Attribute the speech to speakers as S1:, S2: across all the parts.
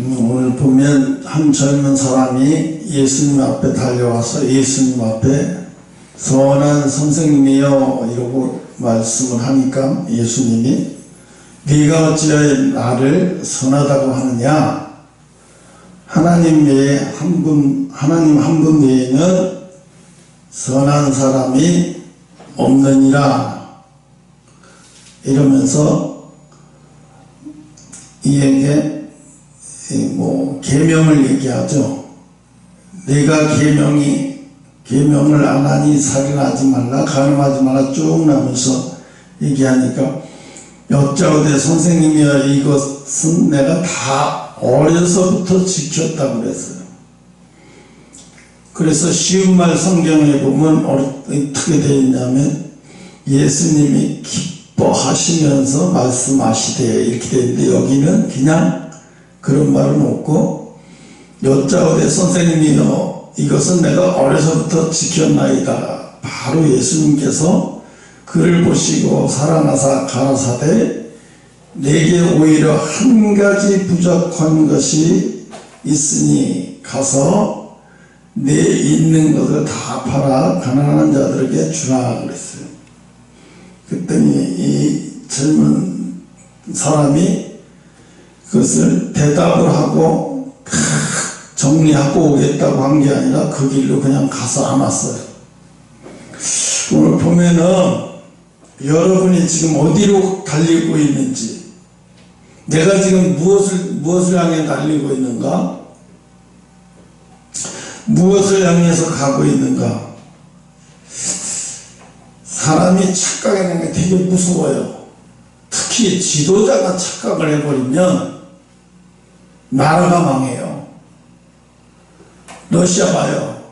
S1: 오늘 보면 한 젊은 사람이 예수님 앞에 달려와서 예수님 앞에 선한 선생님이여 이러고 말씀을 하니까 예수님이 네가 어찌하여 나를 선하다고 하느냐? 하나님 한 분 외에는 선한 사람이 없느니라 이러면서 이에게 계명을 얘기하죠. 내가 계명을 안 하니 살인하지 말라, 간음하지 말라 쭉 나면서 얘기하니까 여짜오되 선생님이여 이것은 내가 다 어려서부터 지켰다고 그랬어요. 그래서 쉬운 말 성경에 보면 어떻게 되어 있냐면 예수님이 기뻐하시면서 말씀하시되 이렇게 되는데 여기는 그냥 그런 말은 없고 여짜오되 선생님이여 이것은 내가 어려서부터 지켰나이다. 바로 예수님께서 그를 보시고 사랑하사 가라사대 내게 오히려 한 가지 부족한 것이 있으니 가서 내 있는 것을 다 팔아 가난한 자들에게 주라 그랬어요. 그랬더니 이 젊은 사람이 그것을 대답을 하고 정리하고 오겠다고 한 게 아니라 그 길로 그냥 가서 안 왔어요. 오늘 보면은 여러분이 지금 어디로 달리고 있는지, 내가 지금 무엇을 향해 달리고 있는가, 무엇을 향해서 가고 있는가. 사람이 착각하는 게 되게 무서워요. 특히 지도자가 착각을 해버리면 나라가 망해요. 러시아 봐요.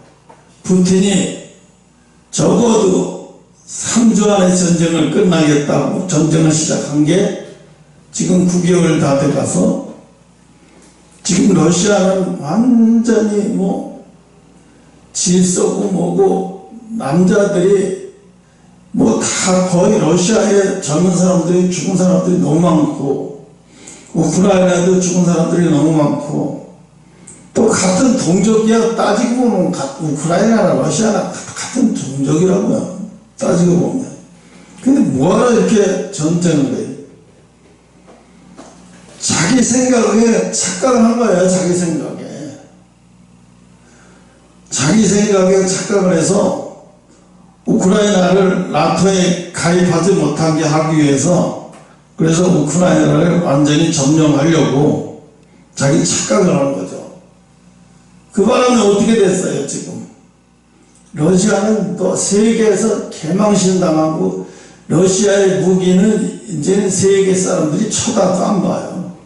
S1: 푸틴이 적어도 3주 안에 전쟁을 끝나겠다고 전쟁을 시작한 게 지금 9개월 다 돼가서 지금 러시아는 완전히 질서고 뭐고 남자들이 다 거의 러시아에 젊은 사람들이 죽은 사람들이 너무 많고 우크라이나도 죽은 사람들이 너무 많고 또 같은 동족이야. 따지고 보면 우크라이나나 러시아나 같은 동족이라고요. 따지고 보면. 근데 뭐하러 이렇게 전쟁을 해요? 자기 생각에 착각을 한 거예요. 자기 생각에 착각을 해서 우크라이나를 나토에 가입하지 못하게 하기 위해서 그래서 우크라이나를 완전히 점령하려고 자기 착각을 하는 거죠. 그 바람에 어떻게 됐어요? 지금 러시아는 또 세계에서 개망신당하고 러시아의 무기는 이제는 세계 사람들이 쳐다도 안 봐요.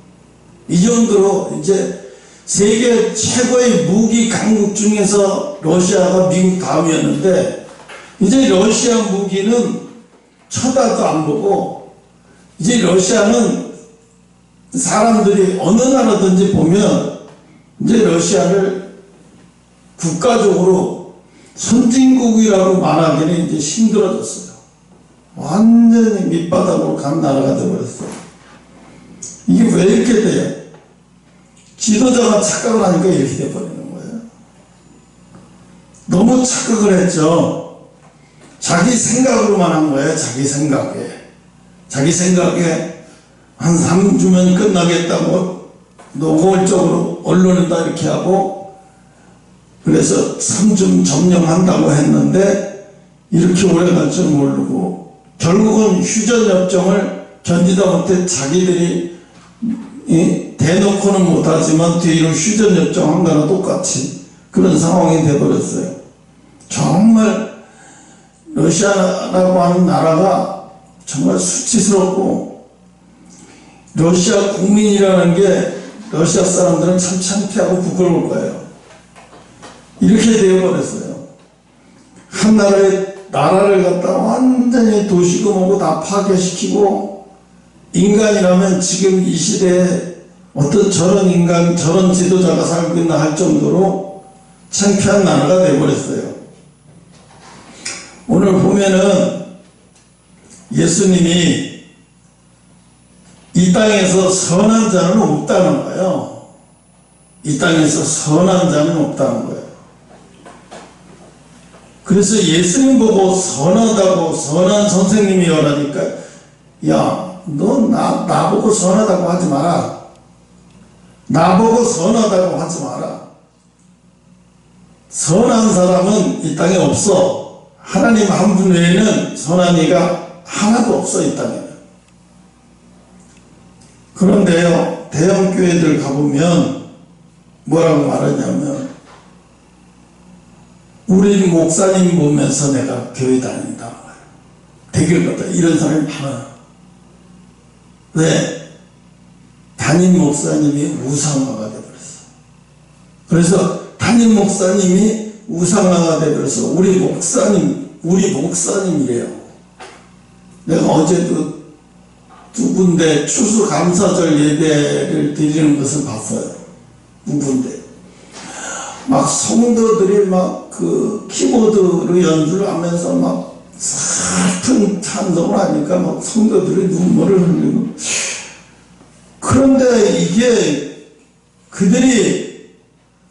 S1: 이 정도로 이제 세계 최고의 무기 강국 중에서 러시아가 미국 다음이었는데 이제 러시아 무기는 쳐다도 안 보고 이제 러시아는 사람들이 어느 나라든지 보면 이제 러시아를 국가적으로 선진국이라고 말하기는 이제 힘들어졌어요. 완전히 밑바닥으로 간 나라가 되어버렸어요. 이게 왜 이렇게 돼요? 지도자가 착각을 하니까 이렇게 돼버리는 거예요. 너무 착각을 했죠. 자기 생각으로만 한 거예요. 자기 생각에 한 3주면 끝나겠다고 노골적으로 언론에다 이렇게 하고 그래서 3주 점령한다고 했는데 이렇게 오래 갈 줄 모르고 결국은 휴전협정을 견디다 못해 자기들이 대놓고는 못하지만 뒤로 휴전협정 한 거나 똑같이 그런 상황이 돼버렸어요. 정말 러시아라고 하는 나라가 정말 수치스럽고 러시아 국민이라는 게 러시아 사람들은 참 창피하고 부끄러울 거예요. 이렇게 되어버렸어요. 한 나라를 갖다 완전히 도시고 뭐고 다 파괴시키고 인간이라면 지금 이 시대에 어떤 저런 지도자가 살고 있나 할 정도로 창피한 나라가 되어버렸어요. 오늘 보면은 예수님이 이 땅에서 선한 자는 없다는 거예요. 이 땅에서 선한 자는 없다는 거예요. 그래서 예수님 보고 선하다고 선한 선생님이 오라니까 야, 너 나보고 선하다고 하지 마라. 나보고 선하다고 하지 마라. 선한 사람은 이 땅에 없어. 하나님 한 분 외에는 선한 이가 하나도 없어, 이 땅에는. 그런데요, 대형 교회들 가보면 뭐라고 말하냐면 우리 목사님 보면서 내가 교회 다닌다. 대결 같다. 이런 사람이 많아. 왜? 담임 목사님이 우상화가 되어버렸어. 그래서 담임 목사님이 우상화가 되어버려서 우리 목사님이래요. 내가 어제도 두 군데 추수감사절 예배를 드리는 것을 봤어요. 두 군데. 막 성도들이 막 그 키보드로 연주를 하면서 막 슬픈 찬송을 하니까 막 성도들이 눈물을 흘리고. 그런데 이게 그들이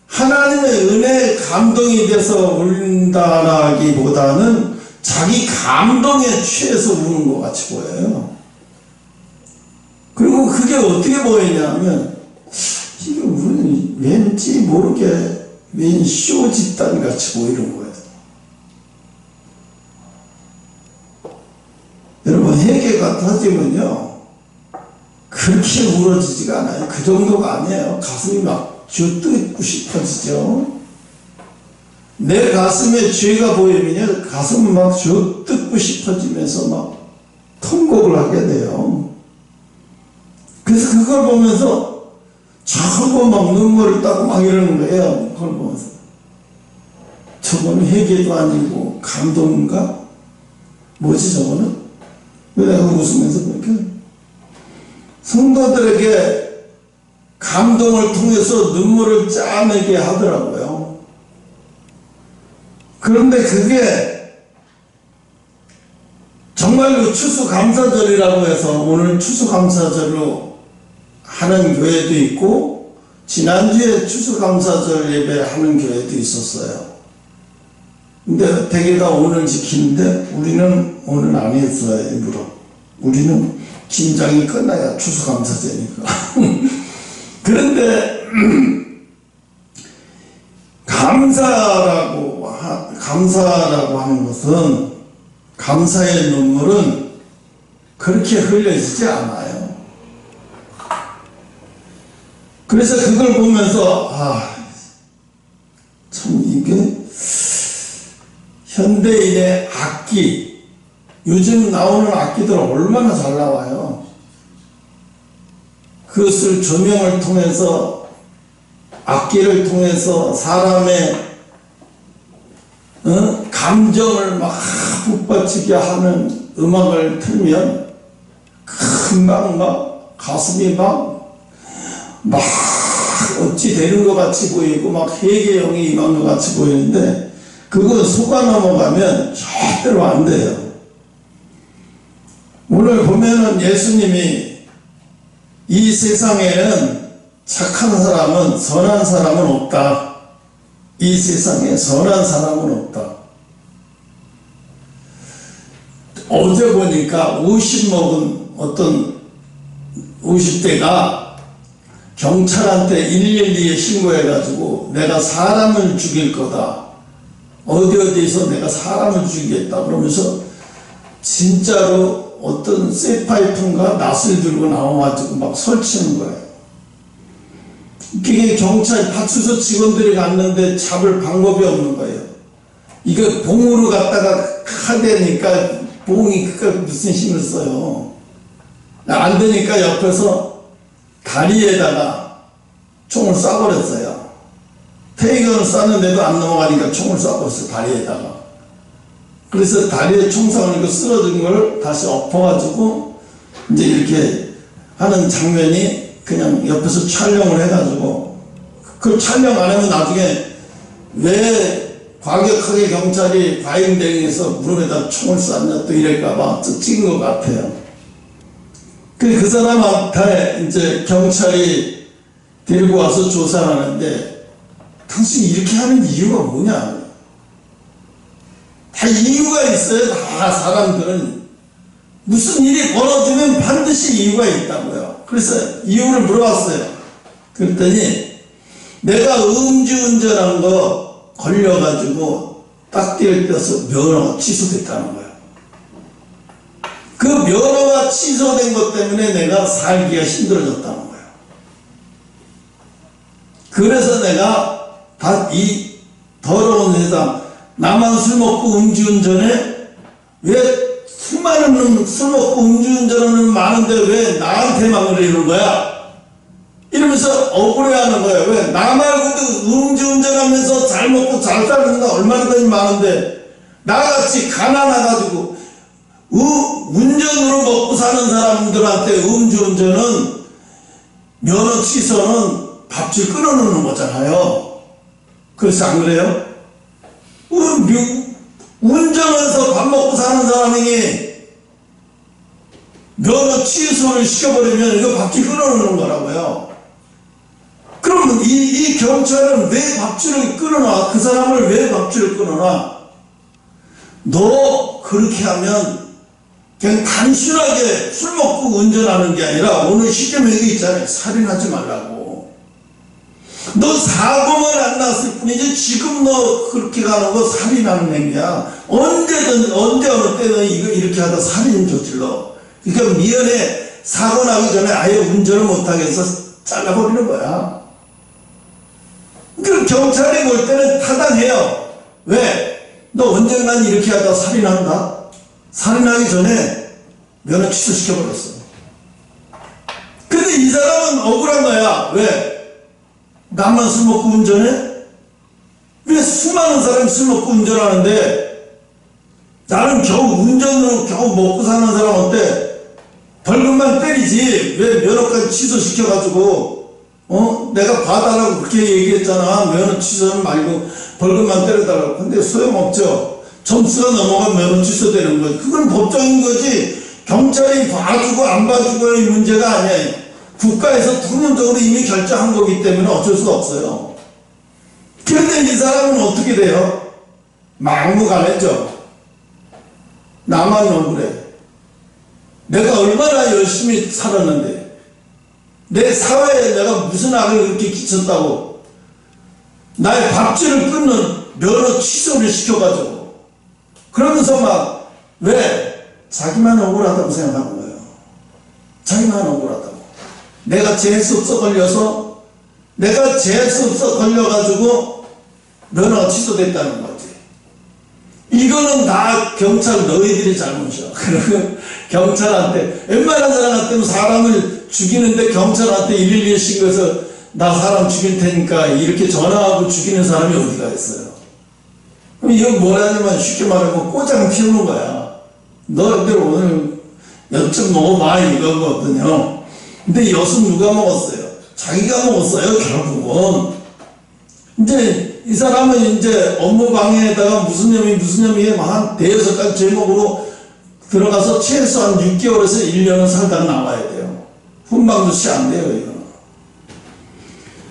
S1: 하나님의 은혜에 감동이 돼서 울린다라기보다는 자기 감동에 취해서 우는 것 같이 보여요. 그리고 그게 어떻게 보이냐면 이게 왠지 모르게 왠 쇼 집단 같이 보이는 거예요. 여러분 회개가 터지면요 그렇게 울어지지가 않아요. 그 정도가 아니에요. 가슴이 막 쥐어뜯고 싶어지죠. 내 가슴에 죄가 보이면요 가슴이 막 쥐어뜯고 싶어지면서 막 통곡을 하게 돼요. 그래서 그걸 보면서 자꾸 막 눈물을 따고 막 이러는 거예요. 그걸 보면서 저거는 회개도 아니고 감동인가? 뭐지 저거는? 왜 내가 웃으면서 그렇게 성도들에게 감동을 통해서 눈물을 짜내게 하더라고요. 그런데 그게 정말로 추수감사절이라고 해서 오늘 추수감사절로 하는 교회도 있고 지난주에 추수감사절 예배하는 교회도 있었어요. 근데 대개가 오늘 지키는데 우리는 오늘 안 했어요. 일부러. 우리는 김장이 끝나야 추수감사절이니까. 그런데 감사라고 하는 것은 감사의 눈물은 그렇게 흘려지지 않아요. 그래서 그걸 보면서 참 이게 현대인의 악기, 요즘 나오는 악기들 얼마나 잘 나와요. 그것을 조명을 통해서 악기를 통해서 사람의 감정을 막 북받치게 하는 음악을 틀면 금방 막 가슴이 막 어찌 되는 것 같이 보이고 막 회개형이 임한 것 같이 보이는데 그거 속아 넘어가면 절대로 안 돼요. 오늘 보면은 예수님이 이 세상에는 착한 사람은 선한 사람은 없다. 이 세상에 선한 사람은 없다. 어제 보니까 50 먹은 어떤 50대가 경찰한테 112에 신고해가지고 내가 사람을 죽일 거다. 어디에서 내가 사람을 죽이겠다. 그러면서 진짜로 어떤 쇠파이프인가 낫을 들고 나와가지고 막 설치는 거예요. 그게 경찰 파출소 직원들이 갔는데 잡을 방법이 없는 거예요. 이거 봉으로 갖다가 하되니까 봉이 무슨 힘을 써요. 안 되니까 옆에서 다리에다가 총을 쏴버렸어요. 테이건을 쐈는데도 안 넘어가니까 총을 쏴버렸어요. 다리에다가. 그래서 다리에 총 쏴니까 쓰러진 걸 다시 엎어가지고 이제 이렇게 하는 장면이 그냥 옆에서 촬영을 해가지고 그걸 촬영 안 하면 나중에 왜 과격하게 경찰이 과잉대응해서 무릎에다 총을 쐈냐 또 이럴까봐 찍은 것 같아요. 그 사람한테 이제 경찰이 데리고 와서 조사하는데 당신 이렇게 하는 이유가 뭐냐? 다 이유가 있어요. 다 사람들은 무슨 일이 벌어지면 반드시 이유가 있다고요. 그래서 이유를 물어봤어요. 그랬더니 내가 음주운전한 거 걸려가지고 딱지를 떼서 면허가 취소됐다는 거예요. 그 면허가 취소된 것 때문에 내가 살기가 힘들어졌다는 거예요. 그래서 내가 다 이 더러운 세상, 나만 술 먹고 음주운전해? 왜 수많은 놈 술 먹고 음주운전하는 많은데 왜 나한테만 그러는 거야? 이러면서 억울해하는 거예요. 왜? 나 말고도 음주운전하면서 잘 먹고 잘 사는 거 얼마나 많은데 나같이 가난해가지고 운전으로 먹고 사는 사람들한테 음주운전은 면허 취소는 밥줄 끊어놓는 거잖아요. 그래서 안 그래요? 운전해서 밥 먹고 사는 사람이 면허 취소를 시켜버리면 이거 밥줄 끊어놓는 거라고요. 그럼 이 경찰은 왜 밥줄을 끊어놔? 그 사람을 왜 밥줄을 끊어놔? 너 그렇게 하면 그냥 단순하게 술 먹고 운전하는 게 아니라 오늘 시점에 여기 있잖아요. 살인하지 말라고. 너 사고만 안 났을 뿐이지 지금 너 그렇게 가는 거 살인하는 행위야. 언제든 언제 어느 때는 이거 이렇게 하다 살인 저질러. 그러니까 미연에 사고 나기 전에 아예 운전을 못하게 해서 잘라버리는 거야. 그 경찰이 볼 때는 타당해요. 왜? 너 언젠간 이렇게 하다 살인한다? 살인하기 전에 면허 취소시켜버렸어. 근데 이 사람은 억울한 거야. 왜? 나만 술 먹고 운전해? 왜 수많은 사람이 술 먹고 운전하는데 나는 겨우 운전으로 겨우 먹고 사는 사람한테 벌금만 때리지 왜 면허까지 취소시켜가지고 내가 봐달라고 그렇게 얘기했잖아. 면허 취소는 말고 벌금만 때려달라고. 근데 소용없죠. 점수가 넘어가면 면허 취소되는 거지. 그건 법적인 거지. 경찰이 봐주고 안 봐주고의 문제가 아니야. 국가에서 통념적으로 이미 결정한 거기 때문에 어쩔 수가 없어요. 그런데 이 사람은 어떻게 돼요? 막무가내죠. 나만 억울해. 내가 얼마나 열심히 살았는데 내 사회에 내가 무슨 악을 그렇게 끼쳤다고 나의 밥줄을 끊는 면허 취소를 시켜가지고 그러면서 막 왜? 자기만 억울하다고 생각하는 거예요. 자기만 억울하다고. 내가 재수없어 걸려서 내가 재수없어 걸려가지고 면허가 취소됐다는 거지. 이거는 다 경찰 너희들이 잘못이야. 그러면 경찰한테 웬만한 사람한테는 사람을 죽이는데 경찰한테 112에 신고해서 나 사람 죽일 테니까 이렇게 전화하고 죽이는 사람이 어디가 있어요. 그럼 이건 뭐라냐면 쉽게 말하면 꼬장 피우는 거야. 너희들 오늘 엿 좀 먹어봐 이거거든요. 근데 엿은 누가 먹었어요? 자기가 먹었어요. 결국은 이제 이 사람은 이제 업무 방해에다가 무슨 혐의 한 대여섯 가지 제목으로 들어가서 최소한 6개월에서 1년은 살다가 나와야 돼요. 훈방도 시 안 돼요 이거는.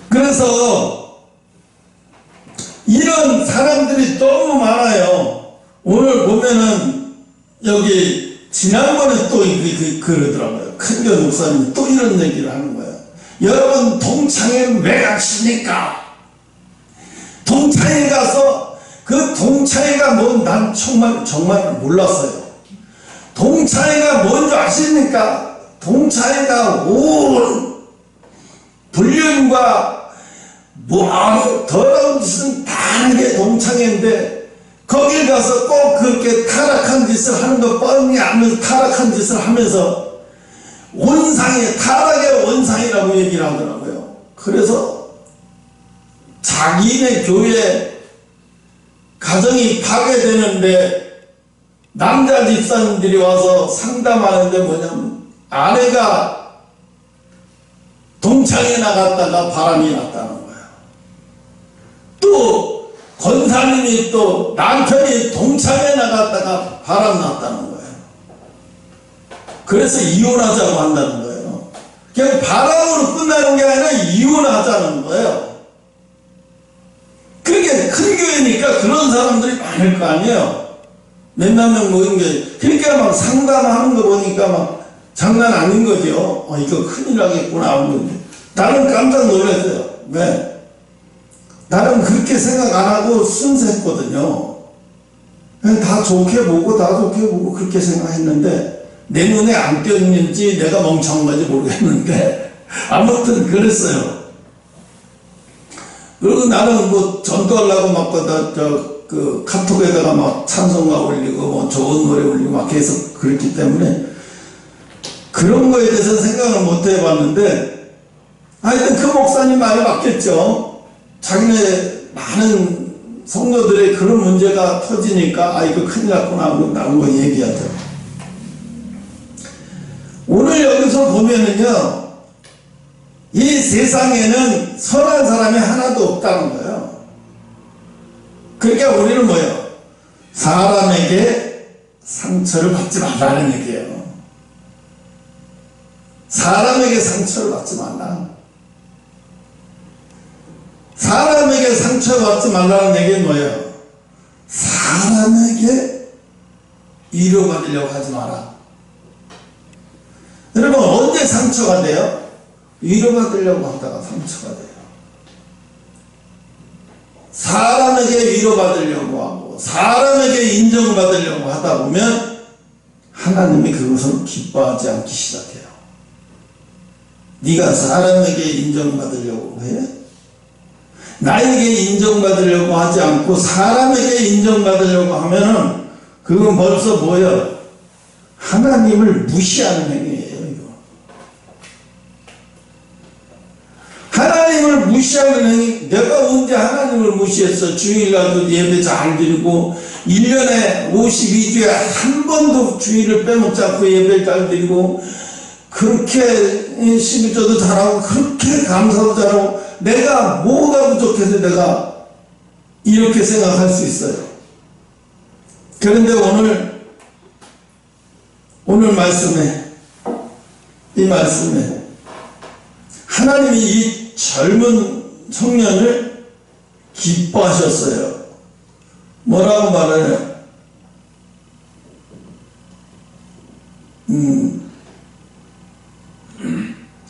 S1: 그래서 이런 사람들이 너무 많아요. 오늘 보면은 여기 지난번에 또 그러더라고요. 큰견 목사님이 또 이런 얘기를 하는 거예요. 여러분 동창회는 왜 가십니까? 동창회 가서 그 동창회가 뭔 난 정말 몰랐어요. 동창회가 뭔지 아십니까? 동창회가 온 불륜과 뭐 더러운 짓은 다 하는 게 동창회인데 거길 가서 꼭 그렇게 타락한 짓을 하는 거 뻔히 알면서 타락한 짓을 하면서 원상이 타락의 원상이라고 얘기를 하더라고요. 그래서 자기네 교회 가정이 파괴되는데 남자 집사님들이 와서 상담하는데 뭐냐면 아내가 동창회 나갔다가 바람이 났다는 거예요. 또 권사님이 또 남편이 동창회 나갔다가 바람 났다는 거예요. 그래서 이혼하자고 한다는 거예요. 그냥 바람으로 끝나는 게 아니라 이혼하자는 거예요. 그렇게 큰 교회니까 그런 사람들이 많을 거 아니에요. 몇만 명 모인 게. 그러니까 막 상담하는 거 보니까 막 장난 아닌 거죠. 이거 큰일 나겠구나. 나는 깜짝 놀랐어요. 왜? 나는 그렇게 생각 안 하고 순수했거든요. 다 좋게 보고 그렇게 생각했는데 내 눈에 안 띄었는지 내가 멍청한 건지 모르겠는데 아무튼 그랬어요. 그리고 나는 뭐 전도하려고 막 그 카톡에다가 막 찬송가 올리고 뭐 좋은 노래 올리고 막 계속 그랬기 때문에 그런 거에 대해서 생각을 못 해봤는데 하여튼 그 목사님 말이 맞겠죠. 자기네 많은 성도들의 그런 문제가 터지니까 이거 큰일 났구나 하고 나온 거 얘기하죠. 오늘 여기서 보면은요, 이 세상에는 선한 사람이 하나도 없다는 거예요. 그러니까 우리는 뭐예요? 사람에게 상처를 받지 말라는 얘기예요. 사람에게 상처를 받지 말라. 사람에게 상처받지 말라는 얘기는 뭐예요? 사람에게 위로받으려고 하지 마라. 여러분, 언제 상처가 돼요? 위로받으려고 하다가 상처가 돼요. 사람에게 위로받으려고 하고 사람에게 인정받으려고 하다 보면 하나님이 그것을 기뻐하지 않기 시작해요. 네가 사람에게 인정받으려고 해? 나에게 인정받으려고 하지 않고 사람에게 인정받으려고 하면은 그건 벌써 뭐야? 하나님을 무시하는 행위예요. 하나님을 무시하는 행위. 내가 언제 하나님을 무시했어? 주일날도 예배 잘 드리고 1년에 52주에 한 번도 주일을 빼먹지 않고 예배 잘 드리고 그렇게 12조도 잘하고 그렇게 감사도 잘하고 내가 뭐가 부족해서 내가 이렇게 생각할 수 있어요. 그런데 오늘 말씀에 이 말씀에 하나님이 이 젊은 청년을 기뻐하셨어요. 뭐라고 말해요?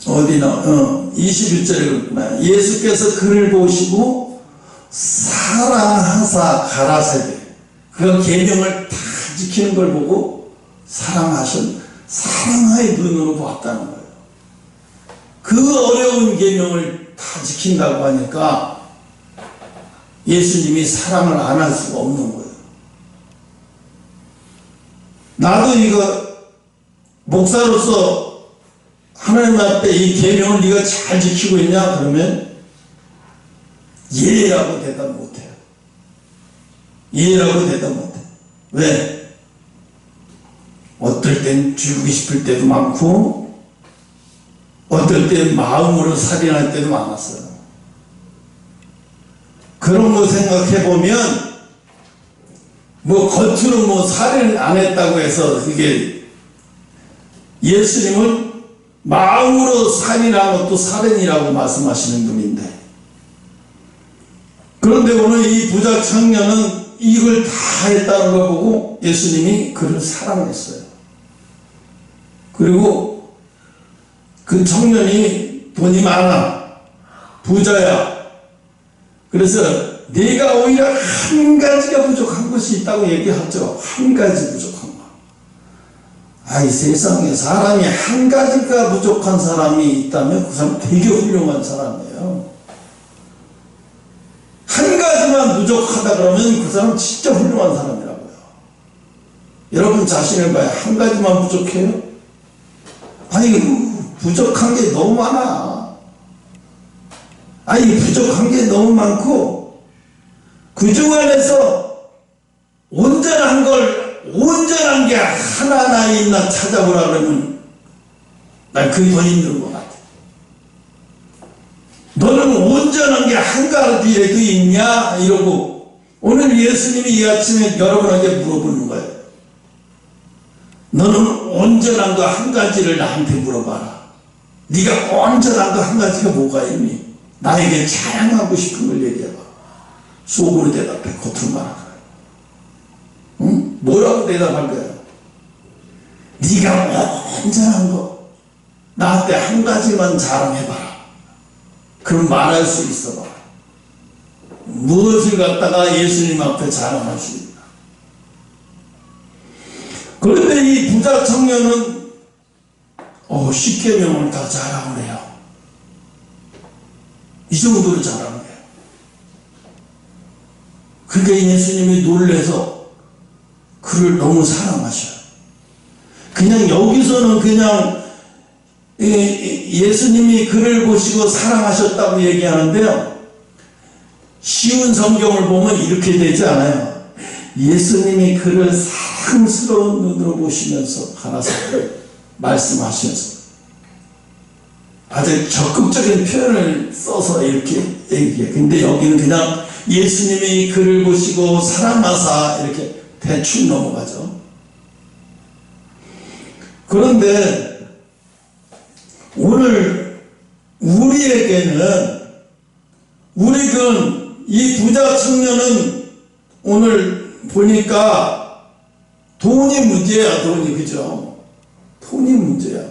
S1: 어디나 21절에 그렇구나. 예수께서 그를 보시고 사랑하사 가라사대. 그 계명을 다 지키는 걸 보고 사랑의 눈으로 보았다는 거예요. 그 어려운 계명을 다 지킨다고 하니까 예수님이 사랑을 안 할 수가 없는 거예요. 나도 이거 목사로서 하나님 앞에 이 계명을 네가 잘 지키고 있냐? 그러면 예라고 대답 못해요. 예라고 대답 못해요. 왜? 어떨 땐 죽이고 싶을 때도 많고 어떨 땐 마음으로 살인할 때도 많았어요. 그런 거 생각해보면 뭐 겉으로 뭐 살인 안 했다고 해서 이게 예수님은 마음으로 살인한 것도 살인이라고 말씀하시는 분인데 그런데 오늘 이 부자 청년은 이걸 다 했다는 걸 보고 예수님이 그를 사랑했어요. 그리고 그 청년이 돈이 많아 부자야. 그래서 네가 오히려 한 가지가 부족한 것이 있다고 얘기하죠. 한 가지 부족한 거. 이 세상에 사람이 한 가지가 부족한 사람이 있다면 그 사람 되게 훌륭한 사람이에요. 한 가지만 부족하다 그러면 그 사람 진짜 훌륭한 사람이라고요. 여러분 자신을 봐요. 한 가지만 부족해요? 부족한 게 너무 많아. 부족한 게 너무 많고 그 중 안에서 온전한 게 하나하나 있나 찾아보라 그러면 난 그게 더 힘든 것 같아. 너는 온전한 게 한 가지라도 있냐? 이러고 오늘 예수님이 이 아침에 여러분에게 물어보는 거예요. 너는 온전한 거 한 가지를 나한테 물어봐라. 네가 온전한 거 한 가지가 뭐가 있니? 나에게 자랑하고 싶은 걸 얘기해봐. 속으로 대답해. 겉으로 말하라. 응? 뭐라고 대답할 거야? 네가 온전한 거 나한테 한 가지만 자랑해봐라. 그럼 말할 수 있어 봐. 무엇을 갖다가 예수님 앞에 자랑할 수 있나? 그런데 이 부자 청년은 10계명을 다 자랑을 해요. 이 정도로 자랑을 해요. 그러니까 예수님이 놀라서 그를 너무 사랑하셔요. 그냥 여기서는 그냥 예수님이 그를 보시고 사랑하셨다고 얘기하는데요. 쉬운 성경을 보면 이렇게 되지 않아요. 예수님이 그를 사랑스러운 눈으로 보시면서 가라사 말씀하셔서 아주 적극적인 표현을 써서 이렇게 얘기해요. 근데 여기는 그냥 예수님이 그를 보시고 사랑하사 이렇게 대충 넘어가죠. 그런데 오늘 우리에게는 이 부자 청년은 오늘 보니까 돈이 문제야. 돈이. 그죠? 돈이 문제야.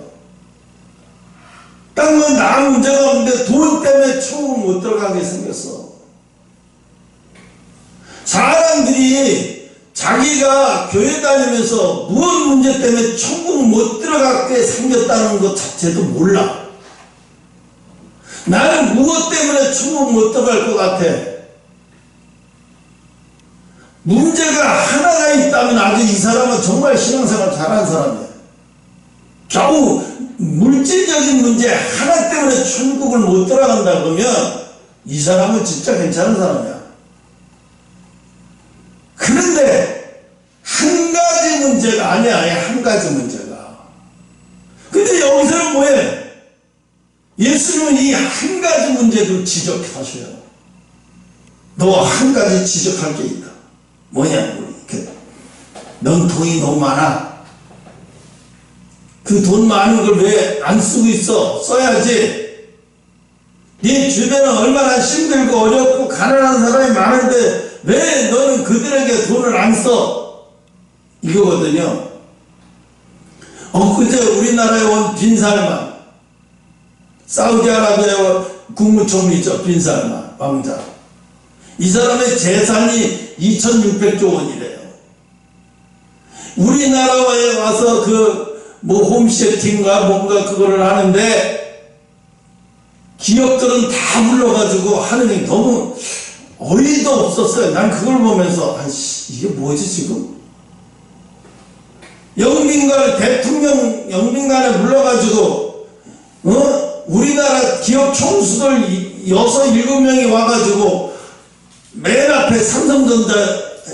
S1: 땅은 나 문제가 없는데 돈 때문에 천국 못 들어가게 생겼어. 사람들이 자기가 교회 다니면서 무엇 문제 때문에 천국 못 들어가게 생겼다는 것 자체도 몰라. 나는 무엇 때문에 천국 못 들어갈 것 같아? 문제가 하나가 있다면 아주 이 사람은 정말 신앙생활 잘하는 사람이야. 겨우 물질적인 문제 하나 때문에 천국을 못 들어간다 그러면 이 사람은 진짜 괜찮은 사람이야. 그런데 한 가지 문제가 아니야. 한 가지 문제가. 근데 여기서는 뭐해? 예수님은 이 한 가지 문제도 지적하셔요. 너 한 가지 지적할 게 있다. 뭐냐? 넌 돈이 너무 많아. 그 돈 많은 걸 왜 안 쓰고 있어? 써야지. 네 주변은 얼마나 힘들고 어렵고 가난한 사람이 많은데 왜 너는 그들에게 돈을 안 써? 이거거든요. 그제 우리나라에 온 빈살만, 사우디아라비아 국무총리죠. 빈살만 왕자. 이 사람의 재산이 2600조 원이래요. 우리나라에 와서 홈시팅가 뭔가 그거를 하는데 기업들은 다 불러가지고 하는 게 너무 어이도 없었어요. 난 그걸 보면서 이게 뭐지 지금? 대통령 영빈관에 불러가지고 우리나라 기업 총수들 6, 7명이 와가지고 맨 앞에 삼성전자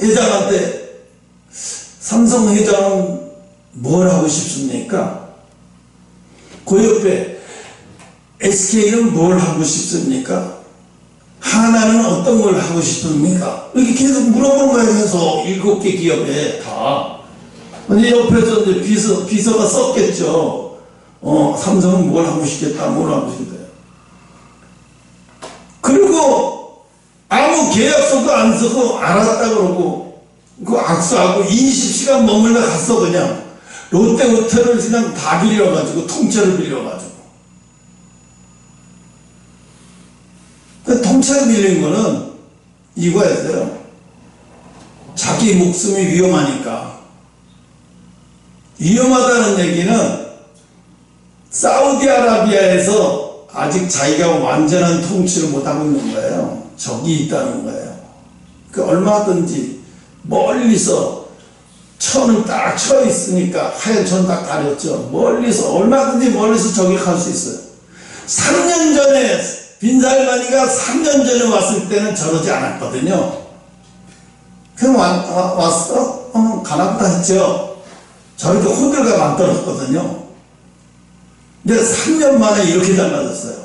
S1: 회장한테 삼성 회장은 뭘 하고 싶습니까? 그 옆에 SK는 뭘 하고 싶습니까? 하나는 어떤 걸 하고 싶습니까? 이렇게 계속 물어보는 거예요. 해서 7개 기업에 다. 근데 옆에서 이제 비서가 썼겠죠. 삼성은 뭘 하고 싶겠다, 뭘 하고 싶겠다. 그리고 아무 계약서도 안 쓰고 알았다 그러고 그 악수하고 20시간 머물러 갔어. 그냥 롯데호텔을 그냥 다 빌려가지고 통째로 빌려가지고. 그 통째로 빌린 거는 이거였어요. 자기 목숨이 위험하니까. 위험하다는 얘기는 사우디아라비아에서 아직 자기가 완전한 통치를 못하고 있는 거예요. 적이 있다는 거예요. 그 얼마든지 멀리서 천을 딱 쳐 있으니까 하얀 천 딱 가렸죠. 얼마든지 멀리서 저격할 수 있어요. 3년 전에 빈살만이가 3년 전에 왔을 때는 저러지 않았거든요. 그럼 왔어? 가나보다 했죠. 저희도 호들갑 안 떨었거든요. 근데 3년 만에 이렇게 달라졌어요.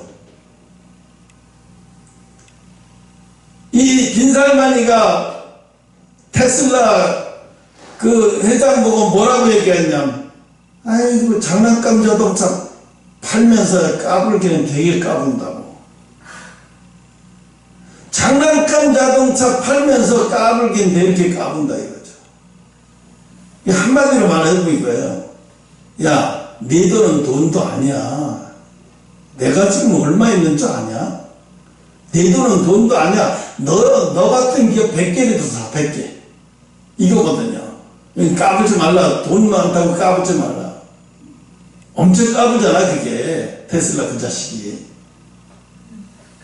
S1: 이 빈살만이가 테슬라 그 회장 보고 뭐라고 얘기했냐면, 아이고 장난감 자동차 팔면서 까불기는 되게 까분다고. 장난감 자동차 팔면서 까불기는 되게 까분다 이거죠. 한마디로 말해도 이거예요. 야, 네 돈은 돈도 아니야. 내가 지금 얼마 있는 줄 아냐? 네 돈은 돈도 아니야. 너 같은 기업 100개라도 사, 100개. 이거거든요. 까불지 말라. 돈 많다고 까불지 말라. 엄청 까불잖아, 그게. 테슬라 그 자식이.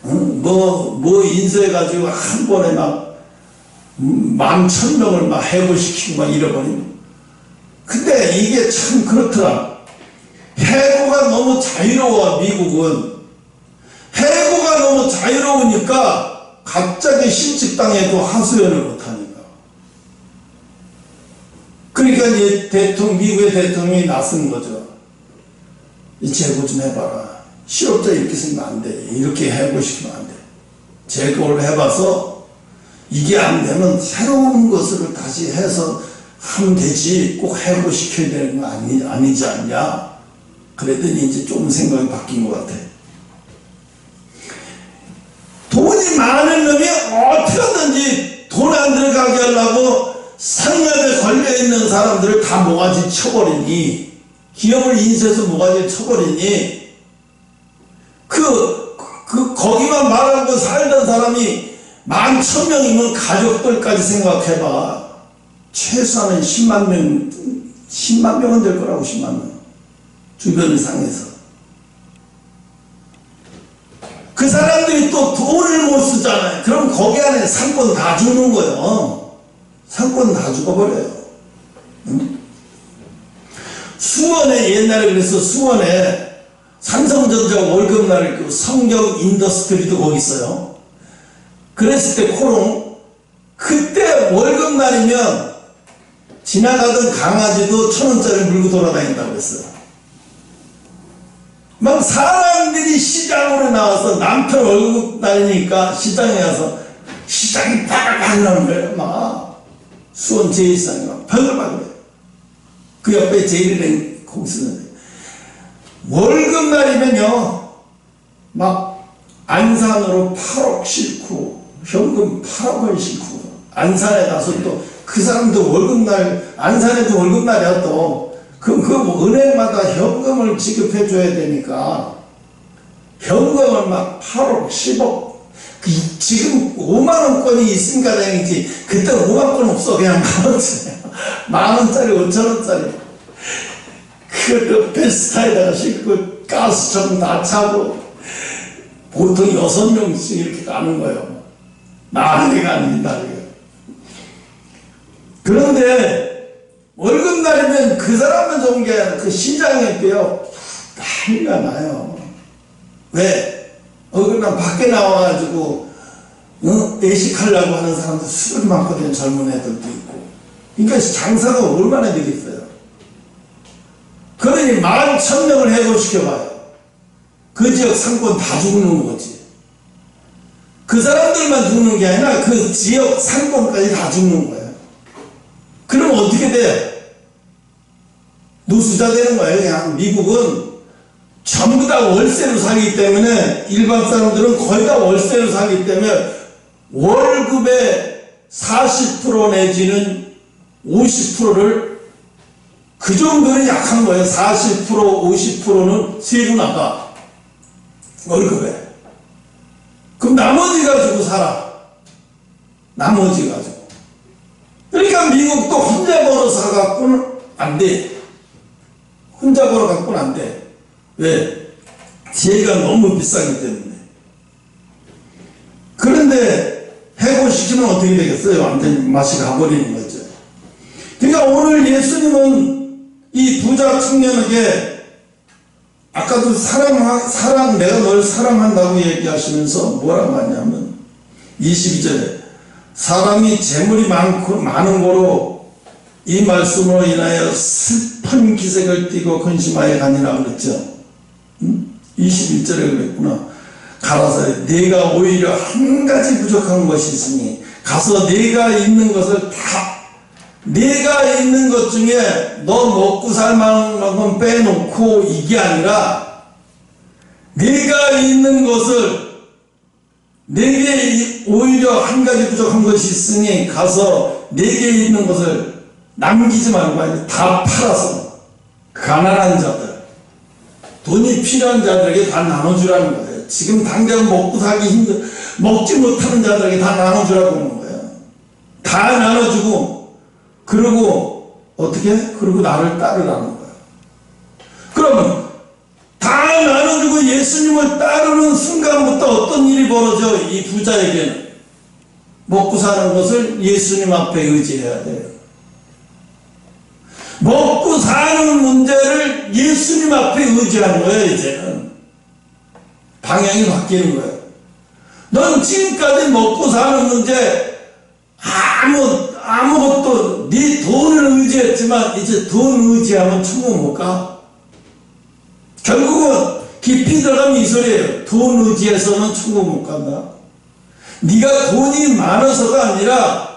S1: 뭐 인수해가지고 한 번에 막 11,000명을 막 해고시키고 막 잃어버리고. 근데 이게 참 그렇더라. 해고가 너무 자유로워, 미국은. 해고가 너무 자유로우니까 갑자기 실직당해도 하소연을 못하니까. 그러니까 이제 미국의 대통령이 나선 거죠. 이 재고 좀 해봐라. 실업자 이렇게 쓰면 안 돼. 이렇게 해고시키면 안 돼. 재고를 해봐서 이게 안 되면 새로운 것을 다시 해서 하면 되지. 꼭 해고시켜야 되는 거 아니지 않냐. 그랬더니 이제 좀 생각이 바뀐 것 같아. 돈이 많은 놈이 어떻게든지 돈 안 들어가게 하려고 상납에 걸려있는 사람들을 다 모가지 쳐버리니, 기업을 인수해서 모가지 쳐버리니, 거기만 말하고 살던 사람이 11,000명이면 가족들까지 생각해봐. 최소한은 10만 명은 될 거라고, 10만 명. 주변을 상해서. 그 사람들이 또 돈을 못 쓰잖아요. 그럼 거기 안에 상권 다 주는 거예요. 상권 다 죽어버려요. 응? 수원에 옛날에 그래서 수원에 삼성전자 월급날 그 성경 인더스트리도 거기 있어요. 그랬을 때 코롱 그때 월급날이면 지나가던 강아지도 1,000원짜리 물고 돌아다닌다고 했어요. 막 사람들이 시장으로 나와서 남편 월급날이니까 시장에 가서 시장이 바글바글 나는 거예요. 막 수원 제1시장이 막 바글바글. 그 옆에 제1은행 거기서 월급날이면요 막 안산으로 8억 싣고 현금 8억을 싣고 안산에 가서 또 그 사람도 월급날 안산에도 월급날이야 또 뭐 은행마다 현금을 지급해 줘야 되니까 현금을 막 8억 10억 지금 5만원권이 있으니까 다행이지 그때 5만원 없어. 그냥 만원짜리 5천원짜리 그것도 베스타에다가 싣고 가스총 다 차고 보통 6명씩 이렇게 가는 거예요. 난리가 아닙니다. 그런데 월급날이면 그 사람은 좋은 게 아니라 그 시장에 빼요 난리가 나요. 왜? 월급날 밖에 나와가지고 외식하려고 하는 사람들 수도 많거든요. 젊은 애들도 있고. 그러니까 장사가 얼마나 되겠어요. 그러니 11,000명을 해고시켜봐요. 그 지역 상권 다 죽는 거지. 그 사람들만 죽는 게 아니라 그 지역 상권까지 다 죽는 거예요. 그럼 어떻게 돼? 노수자 되는 거예요. 그냥 미국은 전부 다 월세로 살기 때문에 일반 사람들은 거의 다 월세로 살기 때문에 월급의 40% 내지는 50%를 그 정도는 약한 거예요. 40% 50%는 세금 나가 월급에. 그럼 나머지 가지고 살아. 나머지 가지고. 그러니까 미국도 혼자 벌어서 갖고는 안 돼. 혼자 벌어 갖고는 안 돼. 왜? 세가 너무 비싸기 때문에. 그런데 해고시키면 어떻게 되겠어요? 완전히 맛이 가버리는 거죠. 그러니까 오늘 예수님은 이 부자 청년에게 아까도 사랑 내가 널 사랑한다고 얘기하시면서 뭐라고 하냐면 22절에 사람이 재물이 많은 거로 이 말씀으로 인하여 슬픈 기색을 띠고 근심하여 가니라 그랬죠. 21절에 그랬구나. 가라사대 네가 오히려 한 가지 부족한 것이 있으니 가서 네가 있는 것을 다 네가 있는 것 중에 너 먹고 살 만한 건 빼놓고 이게 아니라 내가 있는 것을, 내게 오히려 한 가지 부족한 것이 있으니 가서 내게 있는 것을 남기지 말고 다 팔아서 가난한 자들, 돈이 필요한 자들에게 다 나눠주라는 거예요. 지금 당장 먹고 살기 먹지 못하는 자들에게 다 나눠주라고 하는 거예요. 다 나눠주고, 그리고 어떻게? 그리고 나를 따르라는 거예요. 그러면 다 나눠주고 예수님을 따르는 순간부터 어떤 일이 벌어져? 이 부자에게는 먹고 사는 것을 예수님 앞에 의지해야 돼요. 먹고 사는 문제를 예수님 앞에 의지하는 거예요. 이제는 방향이 바뀌는 거예요. 넌 지금까지 먹고 사는 문제 아무것도 네 돈을 의지했지만 이제 돈 의지하면 천국 못 가. 결국은 깊이 들어가면 이 소리예요. 돈 의지해서는 천국 못 간다. 네가 돈이 많아서가 아니라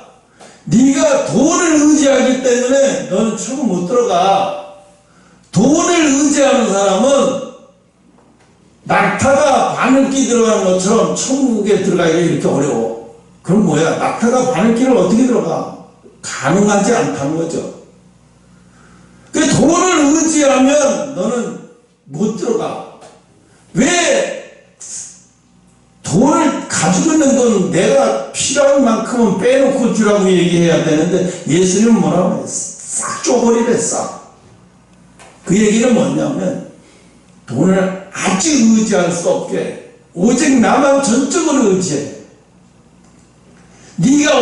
S1: 네가 돈을 의지하기 때문에 너는 천국 못 들어가. 돈을 의지하는 사람은 낙타가 바늘기 들어가는 것처럼 천국에 들어가기가 이렇게 어려워. 그럼 뭐야? 낙타가 바늘기를 어떻게 들어가? 가능하지 않다는 거죠. 그 돈을 의지하면 너는 못 들어가. 왜? 돈을 가지고 있는 돈 내가 필요한 만큼은 빼놓고 주라고 얘기해야 되는데 예수님은 뭐라고 해요? 싹 줘버리래, 싹. 그 얘기는 뭐냐면 돈을 아직 의지할 수 없게 오직 나만 전적으로 의지해. 네가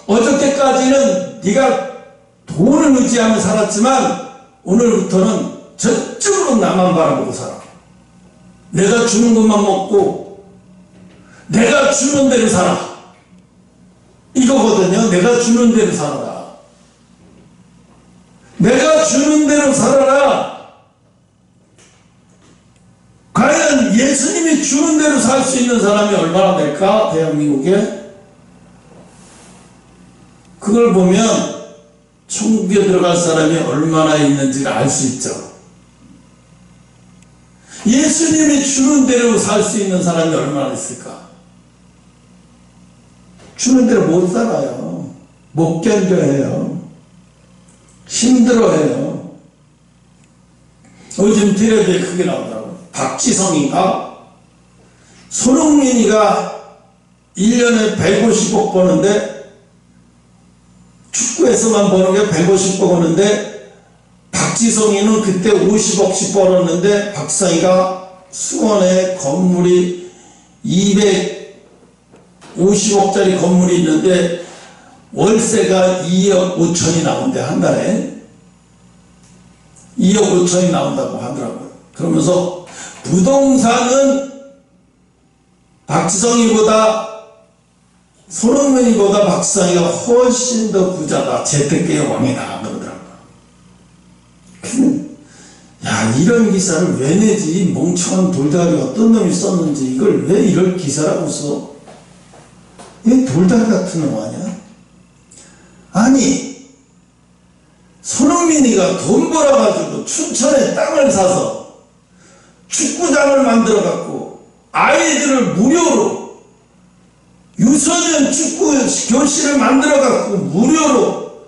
S1: 어저께까지는 네가 돈을 의지하며 살았지만 오늘부터는 전적으로 나만 바라보고 살아. 내가 주는 것만 먹고 내가 주는 대로 살아. 이거거든요. 내가 주는 대로 살아라. 내가 주는 대로 살아라. 과연 예수님이 주는 대로 살 수 있는 사람이 얼마나 될까? 대한민국에. 그걸 보면 천국에 들어갈 사람이 얼마나 있는지를 알 수 있죠. 예수님이 주는 대로 살 수 있는 사람이 얼마나 있을까? 주는 대로 못 살아요. 못 견뎌해요. 힘들어해요. 요즘 텔레비에 크게 나오더라고요. 박지성인가? 손흥민이가 1년에 150억 버는데 축구에서만 버는 게 150억 버는데 박지성이는 그때 50억씩 벌었는데 박지성이가 수원에 건물이 250억짜리 건물이 있는데 월세가 2억 5천이 나온대. 한 달에 2억 5천이 나온다고 하더라고요. 그러면서 부동산은 박지성이보다 손흥민이보다 박지성이가 훨씬 더 부자다. 재테크의 왕이다. 그러더라고요. 야, 이런 기사를 왜 내지? 이 멍청한 돌다리 어떤 놈이 썼는지 이걸 왜 이럴 기사라고 써? 이게 돌다리 같은 놈 아니야? 아니, 손흥민이가 돈 벌어가지고 춘천에 땅을 사서 축구장을 만들어갖고 아이들을 무료로 유소년 축구 교실을 만들어갖고 무료로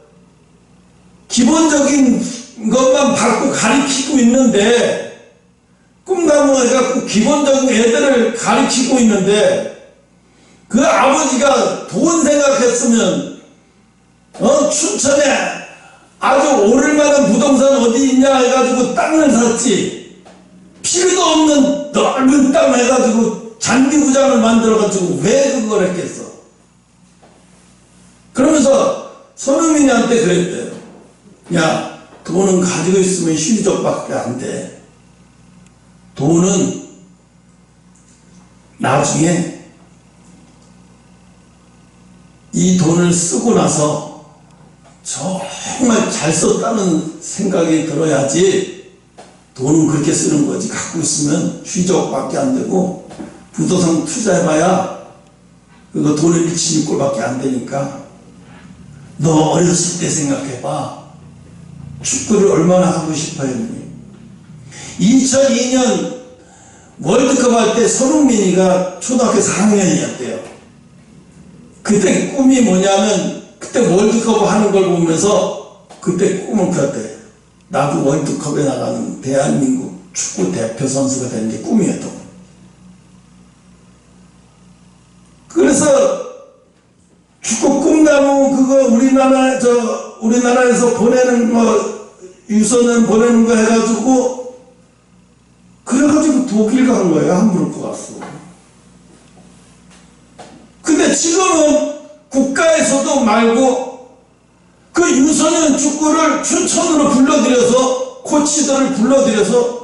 S1: 기본적인 것만 받고 가르치고 있는데, 꿈나무 해갖고 기본적인 애들을 가르치고 있는데, 그 아버지가 돈 생각했으면 춘천에 아주 오를만한 부동산 어디 있냐 해가지고 땅을 샀지. 필요도 없는 넓은 땅 해가지고 잔디구장을 만들어가지고 왜 그걸 했겠어? 그러면서 손흥민이한테 그랬대요. 야, 돈은 가지고 있으면 휴지족밖에 안 돼. 돈은 나중에 이 돈을 쓰고 나서 정말 잘 썼다는 생각이 들어야지. 돈은 그렇게 쓰는 거지. 갖고 있으면 휴지족밖에 안 되고 부동산 투자해봐야 그거 돈을 일치는 꼴밖에 안 되니까. 너 어렸을 때 생각해봐. 축구를 얼마나 하고 싶어 했니? 2002년 월드컵 할 때 손흥민이가 초등학교 4학년이었대요. 그때 꿈이 뭐냐면 그때 월드컵 하는 걸 보면서 그때 꿈을 꿨대. 나도 월드컵에 나가는 대한민국 축구 대표 선수가 되는 게 꿈이었던 거예요. 그래서 축구 꿈나무 그거 우리나라에서 보내는 거 유소년 보내는 거 해가지고 그래가지고 독일 간 거예요. 함부르크 갔어. 근데 지금은 국가에서도 말고 그 유소년 축구를 추천으로 불러들여서 코치들을 불러들여서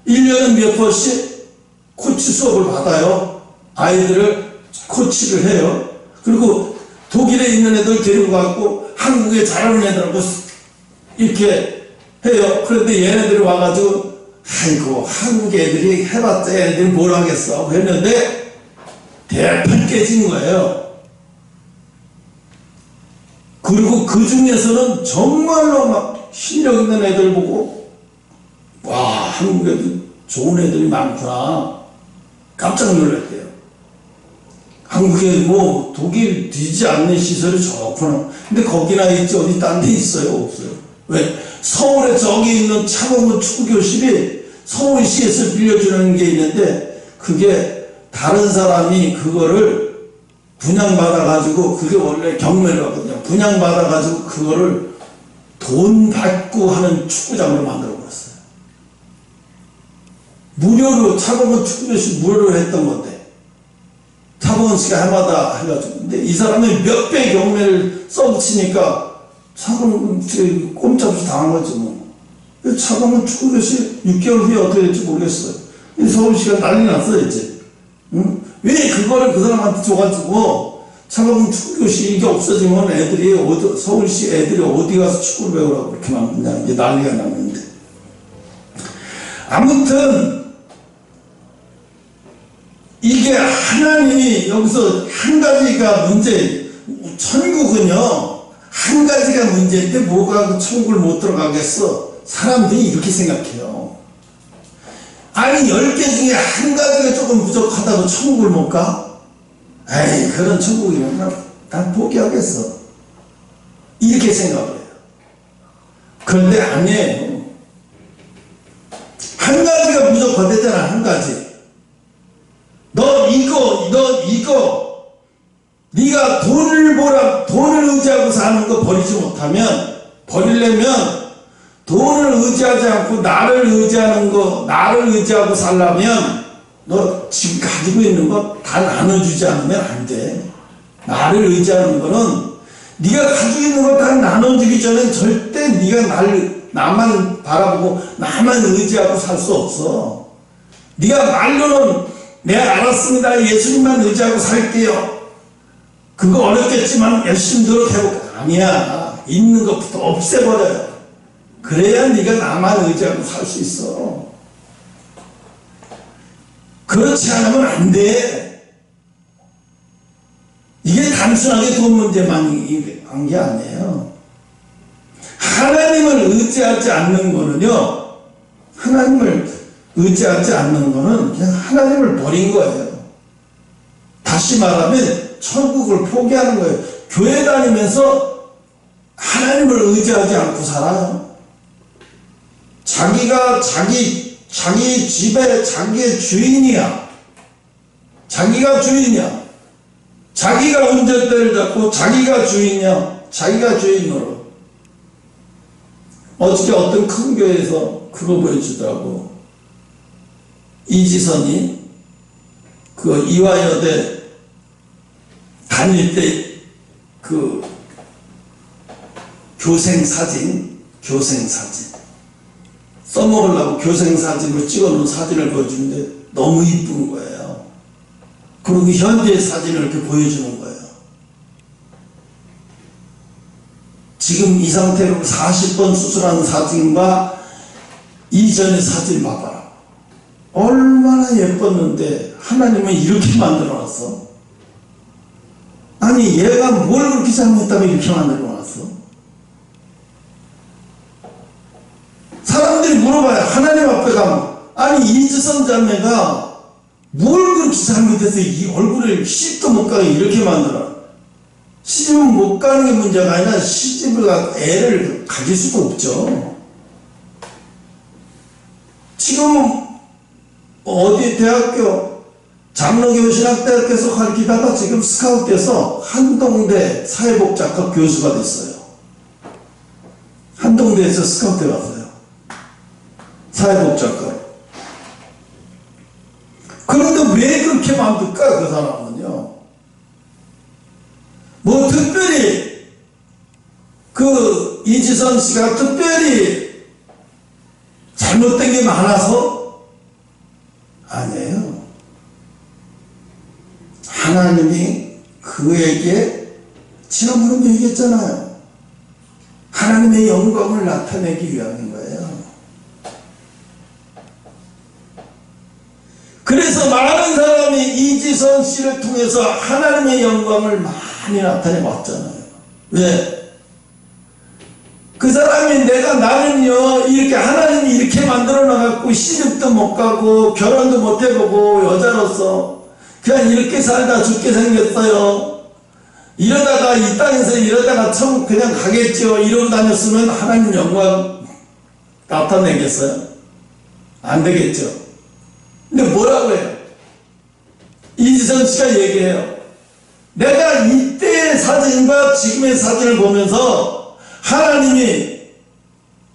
S1: 1년에 몇 번씩 코치 수업을 받아요. 아이들을 코치를 해요. 그리고 독일에 있는 애들 데리고 가고 한국에 잘하는 애들하고 이렇게 해요. 그런데 얘네들이 와가지고 아이고 한국 애들이 해봤자 애들이 뭘 하겠어 했는데 대판 깨진 거예요. 그리고 그 중에서는 정말로 막 실력 있는 애들 보고 와 한국에도 좋은 애들이 많구나 깜짝 놀랐대요. 한국에 뭐 독일 뒤지 않는 시설이 좋구나. 근데 거기나 있지 어디 딴 데 있어요? 없어요. 왜? 서울에 저기 있는 차범근 축구교실이 서울시에서 빌려주는 게 있는데 그게 다른 사람이 그거를 분양받아가지고 그게 원래 경매거든요. 분양받아가지고 그거를 돈 받고 하는 축구장으로 만들어버렸어요. 무료로 차범근 축구교실 무료로 했던 건데 차범근 씨가 해마다 해가지고 근데 이 사람이 몇 배 경매를 써붙이니까 차범근 씨 꼼짝없이 당한 거지 뭐. 차범근 축구교실 6개월 후에 어떻게 될지 모르겠어요. 서울시가 난리 났어요 이제. 응? 왜 그거를 그 사람한테 줘가지고 차범근 축구교실 이게 없어지면 애들이 서울시 애들이 어디 가서 축구를 배우라고 그렇게 만드냐 이제 난리가 났는데 아무튼 이게 하나님이 여기서 한 가지가 문제 천국은요 한 가지가 문제인데 뭐가 그 천국을 못 들어가겠어. 사람들이 이렇게 생각해요. 아니 10개 중에 한 가지가 조금 부족하다고 천국을 못 가? 에이 그런 천국이면 난 포기하겠어 이렇게 생각을 해요. 그런데 아니에요. 한 가지가 부족하대잖아. 한 가지 너 이거 네가 돈을 의지하고 사는 거 버리지 못하면 버리려면 돈을 의지하지 않고 나를 의지하는 거 나를 의지하고 살려면 너 지금 가지고 있는 거 다 나눠주지 않으면 안 돼. 나를 의지하는 거는 네가 가지고 있는 거 다 나눠주기 전에 절대 네가 나만 바라보고 나만 의지하고 살 수 없어. 네가 말로는 내가 알았습니다. 예수님만 의지하고 살게요. 그거 어렵겠지만 열심히 노력해볼까? 아니야. 있는 것부터 없애버려요. 그래야 네가 나만 의지하고 살 수 있어. 그렇지 않으면 안 돼. 이게 단순하게 돈 문제만 한 게 아니에요. 하나님을 의지하지 않는 거는요. 하나님을 의지하지 않는 거는 그냥 하나님을 버린 거예요. 다시 말하면 천국을 포기하는 거예요. 교회 다니면서 하나님을 의지하지 않고 살아요. 자기가 자기 집에 자기의 주인이야. 자기가 주인이야. 자기가 운전대를 잡고 자기가 주인이야. 자기가 주인으로. 어저께 어떤 큰 교회에서 그거 보여주더라고. 이지선이 그 이화여대 다닐 때 그 교생 사진 써먹으려고 교생 사진으로 찍어놓은 사진을 보여주는데 너무 이쁜 거예요. 그리고 현재 사진을 이렇게 보여주는 거예요. 지금 이 상태로 40번 수술한 사진과 이전의 사진 봐봐라. 얼마나 예뻤는데 하나님은 이렇게 만들어놨어. 아니 얘가 뭘 그렇게 잘못했다고 이렇게 만들어놨어. 사람들이 물어봐요. 하나님 앞에 가면 아니 이지선 자매가 뭘 그렇게 잘못해서 이 얼굴을 시집도 못 가게 이렇게 만들어? 시집은 못 가는 게 문제가 아니라 시집을 애를 가질 수가 없죠. 지금 어디 대학교 장로교신학대학교에서 가르치다가 지금 스카우트 돼서 한동대 사회복지학과 교수가 됐어요. 한동대에서 스카우트 갔어요. 사회복지학과로. 그런데 왜 그렇게 만들까 그 사람은요. 뭐 특별히 그 이지선 씨가 특별히 잘못된 게 많아서? 아니에요. 하나님이 그에게 지난번에 얘기했잖아요. 하나님의 영광을 나타내기 위함인 거예요. 그래서 많은 사람이 이지선 씨를 통해서 하나님의 영광을 많이 나타내 왔잖아요. 왜? 그 사람이 나는요 이렇게 하나님이 이렇게 만들어 놔갖고 시집도 못 가고 결혼도 못 해보고 여자로서 그냥 이렇게 살다 죽게 생겼어요. 이러다가 이 땅에서 이러다가 천국 그냥 가겠죠. 이러고 다녔으면 하나님 영광 나타내겠어요? 안 되겠죠. 근데 뭐라고 해요? 이지선 씨가 얘기해요. 내가 이때의 사진과 지금의 사진을 보면서 하나님이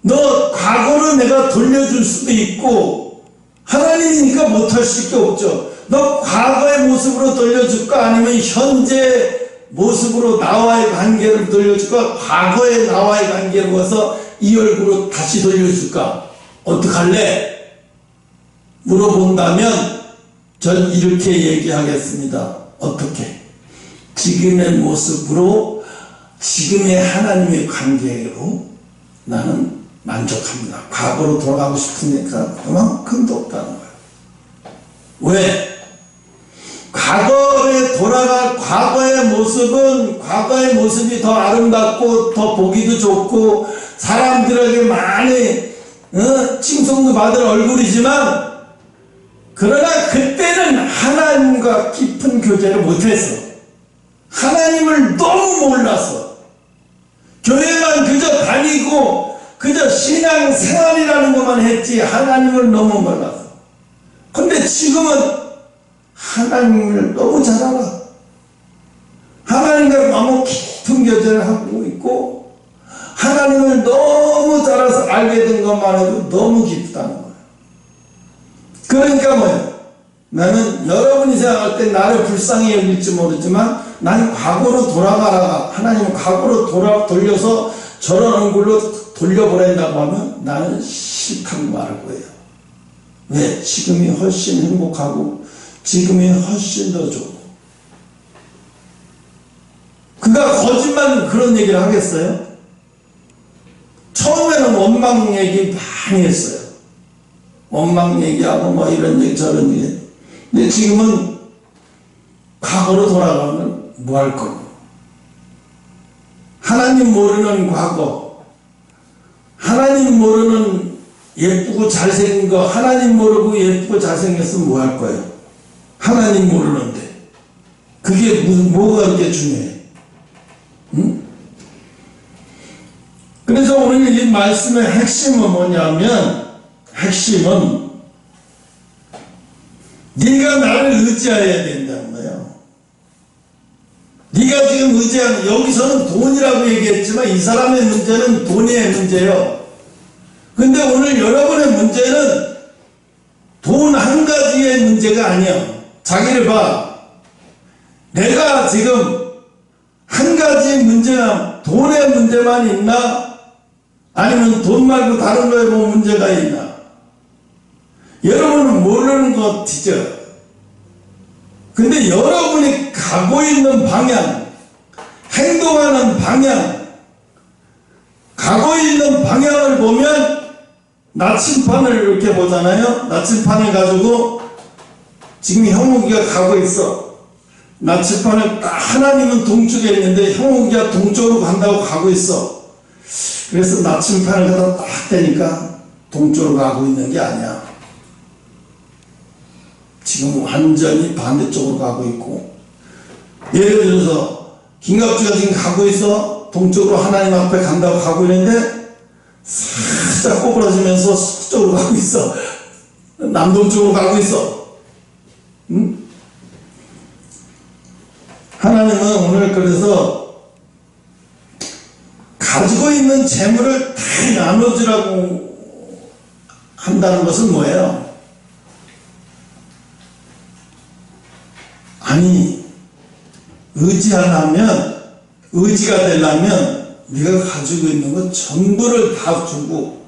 S1: 너 과거를 내가 돌려줄 수도 있고 하나님이니까 못할 수밖에 없죠. 너 과거의 모습으로 돌려줄까 아니면 현재 모습으로 나와의 관계를 돌려줄까 과거의 나와의 관계를 봐서 이 얼굴로 다시 돌려줄까 어떡할래? 물어본다면 전 이렇게 얘기하겠습니다. 어떻게? 지금의 모습으로 지금의 하나님의 관계로 나는 만족합니다. 과거로 돌아가고 싶으니까 그만큼도 없다는 거예요. 왜? 과거에 돌아갈 과거의 모습은 과거의 모습이 더 아름답고 더 보기도 좋고 사람들에게 많이 칭송도 받을 얼굴이지만 그러나 그때는 하나님과 깊은 교제를 못했어. 하나님을 너무 몰라서 교회만 그저 다니고 그저 신앙생활이라는 것만 했지 하나님을 너무 몰라서. 근데 지금은 하나님을 너무 잘 알아. 하나님과 너무 깊은 교제를 하고 있고 하나님을 너무 잘 알게 된 것만 해도 너무 기쁘다는 거예요. 그러니까 뭐예요? 나는 여러분이 생각할 때 나를 불쌍히 여길지 모르지만 나는 과거로 돌아가라. 하나님은 과거로 돌려서 저런 얼굴로 돌려보낸다고 하면 나는 싫다고 말할 거예요. 왜? 지금이 훨씬 행복하고 지금이 훨씬 더 좋고. 그가 거짓말 그런 얘기를 하겠어요? 처음에는 원망 얘기 많이 했어요. 원망 얘기하고 뭐 이런 얘기 저런 얘기. 근데 지금은 과거로 돌아가면 뭐 할 거고. 하나님 모르는 과거, 하나님 모르는 예쁘고 잘생긴 거, 하나님 모르고 예쁘고 잘생겼으면 뭐 할 거예요? 하나님 모르는데. 그게 뭐가 그렇게 중요해? 응? 그래서 오늘 이 말씀의 핵심은 뭐냐면, 핵심은 네가 나를 의지해야 된다는 거예요. 네가 지금 의지하는, 여기서는 돈이라고 얘기했지만 이 사람의 문제는 돈의 문제예요. 근데 오늘 여러분의 문제는 돈 한 가지의 문제가 아니야. 자기를 봐. 내가 지금 한 가지 문제나 돈의 문제만 있나? 아니면 돈 말고 다른 거에 뭐 문제가 있나? 여러분은 모르는 것 같죠? 근데 여러분이 가고 있는 방향, 행동하는 방향, 가고 있는 방향을 보면 나침판을 이렇게 보잖아요. 나침판을 가지고 지금 형욱이가 가고 있어. 나침판을 딱 하나님은 동쪽에 있는데 형욱이가 동쪽으로 간다고 가고 있어. 그래서 나침판을 갖다 딱 대니까 동쪽으로 가고 있는 게 아니야. 지금 완전히 반대쪽으로 가고 있고, 예를 들어서 김갑주가 지금 가고 있어. 동쪽으로 하나님 앞에 간다고 가고 있는데 살짝 꼬부라지면서 서쪽으로 가고 있어. 남동쪽으로 가고 있어. 응? 하나님은 오늘 그래서 가지고 있는 재물을 다 나눠주라고 한다는 것은 뭐예요? 아니, 의지가 되려면 네가 가지고 있는 것 전부를 다 주고,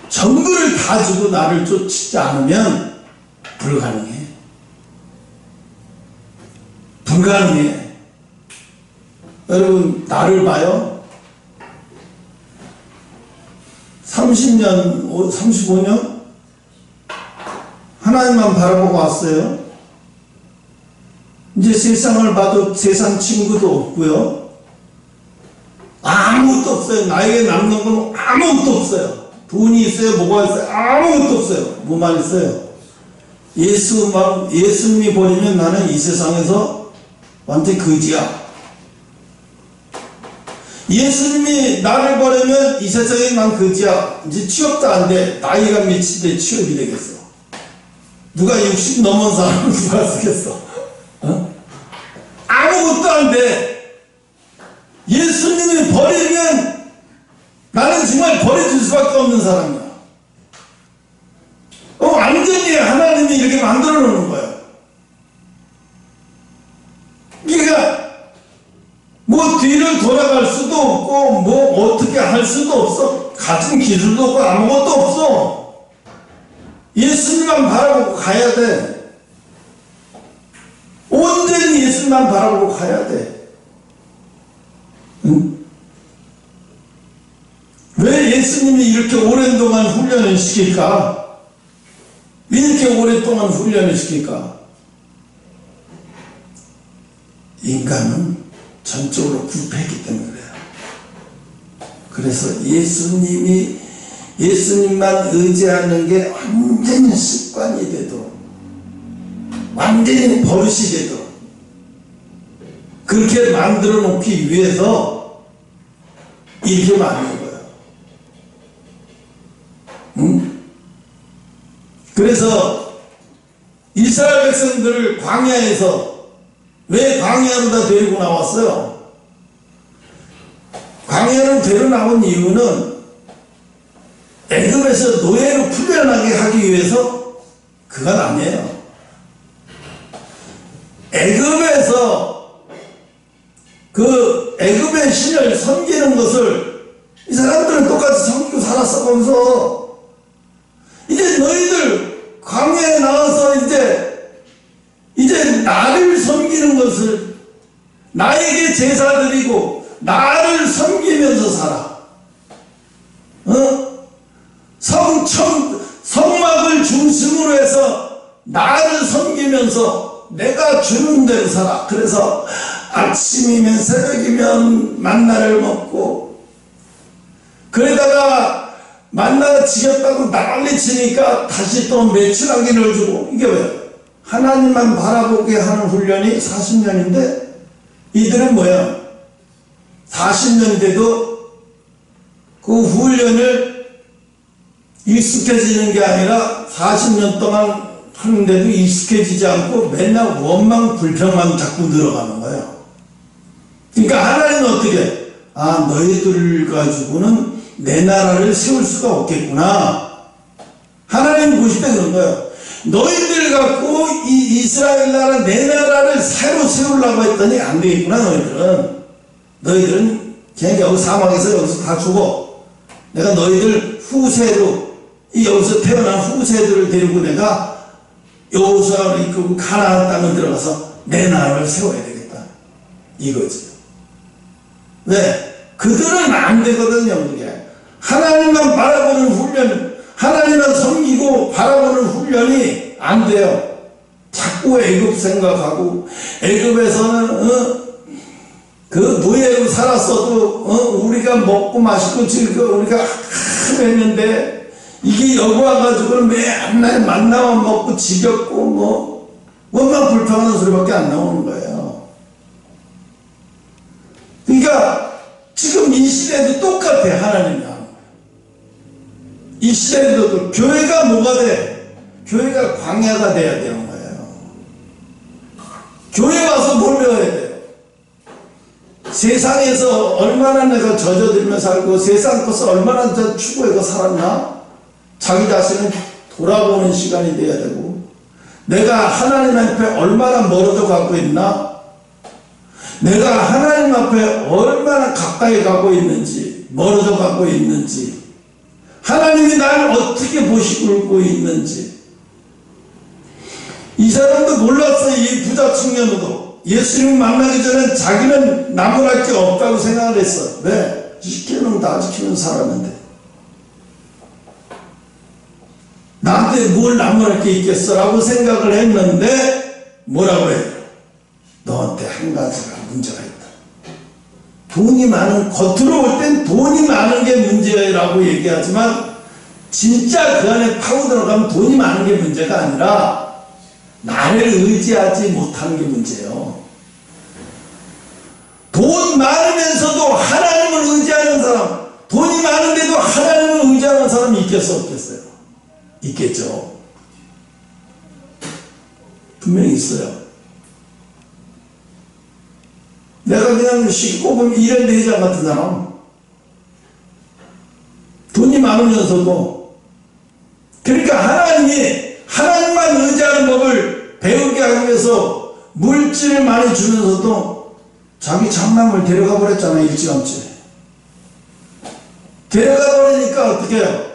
S1: 전부를 다 주고 나를 쫓지 않으면 불가능해. 불가능해. 여러분, 나를 봐요. 30년, 35년? 하나님만 바라보고 왔어요. 이제 세상을 봐도 세상 친구도 없고요. 아무것도 없어요. 나에게 남는 건 아무것도 없어요. 돈이 있어요? 뭐가 있어요? 아무것도 없어요. 뭐만 있어요? 예수님이 버리면 나는 이 세상에서 완전히 거지야. 예수님이 나를 버리면 이 세상에 난 거지야. 이제 취업도 안 돼. 나이가 몇이 돼 취업이 되겠어. 누가 60 넘은 사람은 누가 쓰겠어? 어? 아무것도 안 돼. 예수님이 버리면 나는 정말 버려질 수밖에 없는 사람이야. 완전히 하나님이 이렇게 만들어 놓는 거야. 그러니까 뭐 뒤를 돌아갈 수도 없고 뭐 어떻게 할 수도 없어. 가진 기술도 없고 아무것도 없어. 예수님만 바라보고 가야 돼. 온전히 예수님만 바라보고 가야 돼. 응? 왜 예수님이 이렇게 오랜 동안 훈련을 시킬까? 이렇게 오랫동안 훈련을 시킬까? 인간은 전적으로 부패했기 때문에 그래요. 그래서 예수님만 의지하는 게 완전히 습관이 돼도, 완전히 버릇이 돼도, 그렇게 만들어 놓기 위해서 이렇게 만든 거예요. 응? 그래서 이스라엘 백성들을 광야에서 왜 광야로 다 데리고 나왔어요? 광야로 데리고 나온 이유는 애굽에서 노예로 풀려나게 하기 위해서 그건 아니에요. 애굽에서 그 애굽의 신을 섬기는 것을 이 사람들은 똑같이 섬기고 살았어. 거기서 이제 너희들 광야에 나와서 이제 나를 섬기는 것을, 나에게 제사 드리고 나를 섬기면서 살아. 성막을 중심으로 해서 나를 섬기면서 내가 주는 대로 살아. 그래서 아침이면 새벽이면 만나를 먹고, 그러다가 만나가 지겹다고 난리 치니까 다시 또 메추라기를 주고. 이게 왜요? 하나님만 바라보게 하는 훈련이 40년인데 이들은 뭐야? 40년이 돼도 그 훈련을 익숙해지는 게 아니라 40년 동안 하는데도 익숙해지지 않고 맨날 원망 불평만 자꾸 늘어가는 거예요. 그러니까 하나님은 어떻게 해? 아, 너희들 가지고는 내 나라를 세울 수가 없겠구나. 하나님 보실 때 그런 거예요. 너희들 갖고 이 이스라엘 나라 내 나라를 새로 세우려고 했더니 안 되겠구나. 너희들은 그냥 여기 사막에서 여기서 다 죽어. 내가 너희들 후세로, 여기서 태어난 후세들을 데리고 내가 여호수아를 이끌고 가나안 땅을 들어가서 내 나라를 세워야 되겠다. 이거지. 왜? 그들은 안 되거든요. 그게 하나님만 바라보는 훈련, 하나님만 섬기고 바라보는 훈련이 안 돼요. 자꾸 애굽 생각하고, 애굽에서는 그 노예로 살았어도 우리가 먹고 마시고 즐겨 우리가 했는데 이게 여기 와가지고는 맨날 만나만 먹고 지겹고 뭐 원만 불평하는 소리밖에 안 나오는 거예요. 그러니까 지금 이 시대도 똑같아. 하나님이 하는 거예요. 이 시대에도 교회가 뭐가 돼? 교회가 광야가 돼야 되는 거예요. 교회 와서 뭘 배워야 돼요? 세상에서 얼마나 내가 젖어들며 살고 세상 것을 얼마나 추구해서 살았나? 자기 자신을 돌아보는 시간이 돼야 되고, 내가 하나님 앞에 얼마나 멀어져 가고 있나? 내가 하나님 앞에 얼마나 가까이 가고 있는지, 멀어져 가고 있는지, 하나님이 나를 어떻게 보시고 있는지. 이 사람도 몰랐어요. 이 부자 청년도 예수님 만나기 전에 자기는 나무랄 게 없다고 생각을 했어. 왜? 시키는 다 지키는 사람인데 나한테 뭘 나무랄 게 있겠어 라고 생각을 했는데 뭐라고 해요? 너한테 한 가지가 문제가 있다. 돈이 많은, 겉으로 볼 땐 돈이 많은 게 문제라고 얘기하지만 진짜 그 안에 파고 들어가면 돈이 많은 게 문제가 아니라 나를 의지하지 못하는 게 문제예요. 돈 많으면서도 하나님을 의지하는 사람, 돈이 많은데도 하나님을 의지하는 사람이 있겠어 없겠어요? 있겠죠. 분명히 있어요. 내가 그냥 쉽게 꼽으면 이런 대장 같은 사람, 돈이 많으면서도, 그러니까 하나님만 의지하는 법을 배우게 하기 위해서 물질을 많이 주면서도 자기 장남을 데려가 버렸잖아요. 일찌감치 데려가 버리니까 어떻게 해요?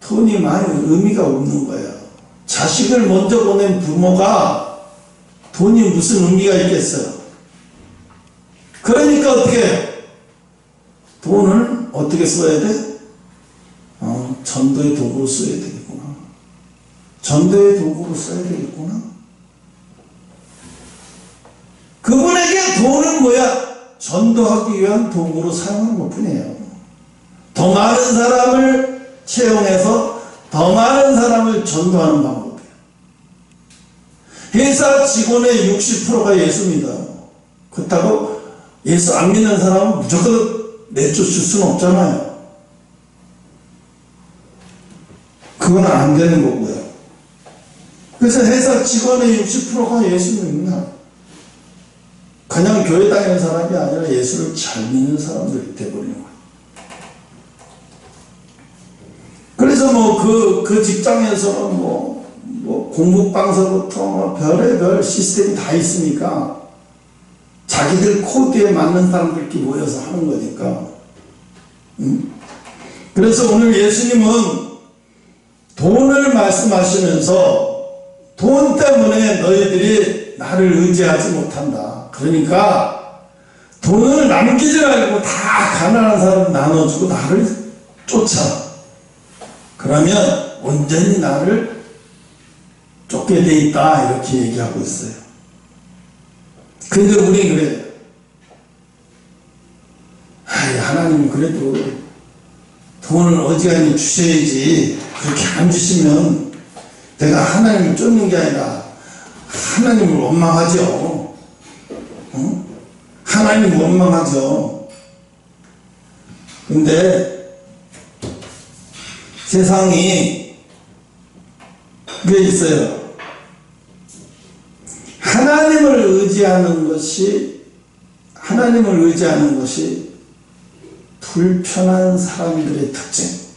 S1: 돈이 많이 의미가 없는 거예요. 자식을 먼저 보낸 부모가 돈이 무슨 의미가 있겠어요? 그러니까 어떻게 해요? 돈을 어떻게 써야 돼? 전도의 도구로 써야 되겠구나. 전도의 도구로 써야 되겠구나. 그분에게 돈은 뭐야? 전도하기 위한 도구로 사용하는 것 뿐이에요. 더 많은 사람을 채용해서 더 많은 사람을 전도하는 방법이에요. 회사 직원의 60%가 예수 믿어요. 그렇다고 예수 안 믿는 사람은 무조건 내쫓을 수는 없잖아요. 그건 안 되는 거고요. 그래서 회사 직원의 60%가 예수 믿나? 그냥 교회 다니는 사람이 아니라 예수를 잘 믿는 사람들이 돼버리는 거예요. 그래서 그 직장에서는 공부방서부터 별의별 시스템이 다 있으니까 자기들 코드에 맞는 사람들끼리 모여서 하는 거니까. 그래서 오늘 예수님은 돈을 말씀하시면서 돈 때문에 너희들이 나를 의지하지 못한다. 그러니까 돈을 남기지 말고 다 가난한 사람 나눠주고 나를 쫓아. 그러면 온전히 나를 쫓게 돼 있다. 이렇게 얘기하고 있어요. 근데 우리 그래요. 하나님 그래도 돈을 어지간히 주셔야지. 그렇게 안 주시면 내가 하나님을 쫓는 게 아니라 하나님을 원망하죠. 하나님을 원망하죠. 근데 세상이 그게 있어요. 하나님을 의지하는 것이 불편한 사람들의 특징.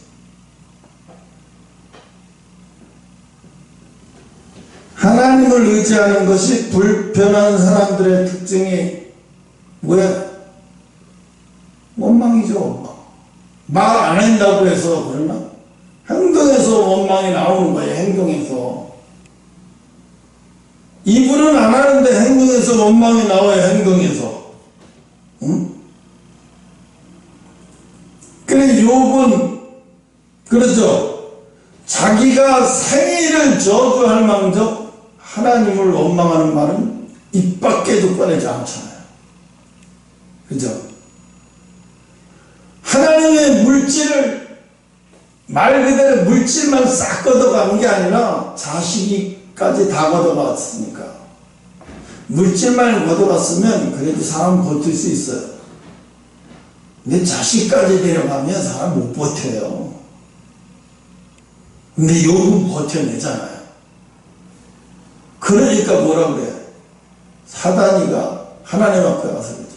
S1: 하나님을 의지하는 것이 불편한 사람들의 특징이 뭐야? 원망이죠. 말 안 한다고 해서 그러나? 행동에서 원망이 나오는 거예요. 행동에서. 입으로는 안 하는데 행동에서 원망이 나와요. 행동에서. 응? 그래 욥은 그렇죠. 자기가 생일을 저주할 망정 하나님을 원망하는 말은 입 밖에도 꺼내지 않잖아요. 그죠? 하나님의 물질을 말 그대로 물질만 싹 걷어가는 게 아니라 자식이까지 다 걷어갔으니까. 물질만 걷어갔으면 그래도 사람 버틸 수 있어요. 근데 자식까지 데려가면 사람 못 버텨요. 근데 요금 버텨내잖아요. 그러니까 뭐라 그래? 사단이가 하나님 앞에 가서 그러죠.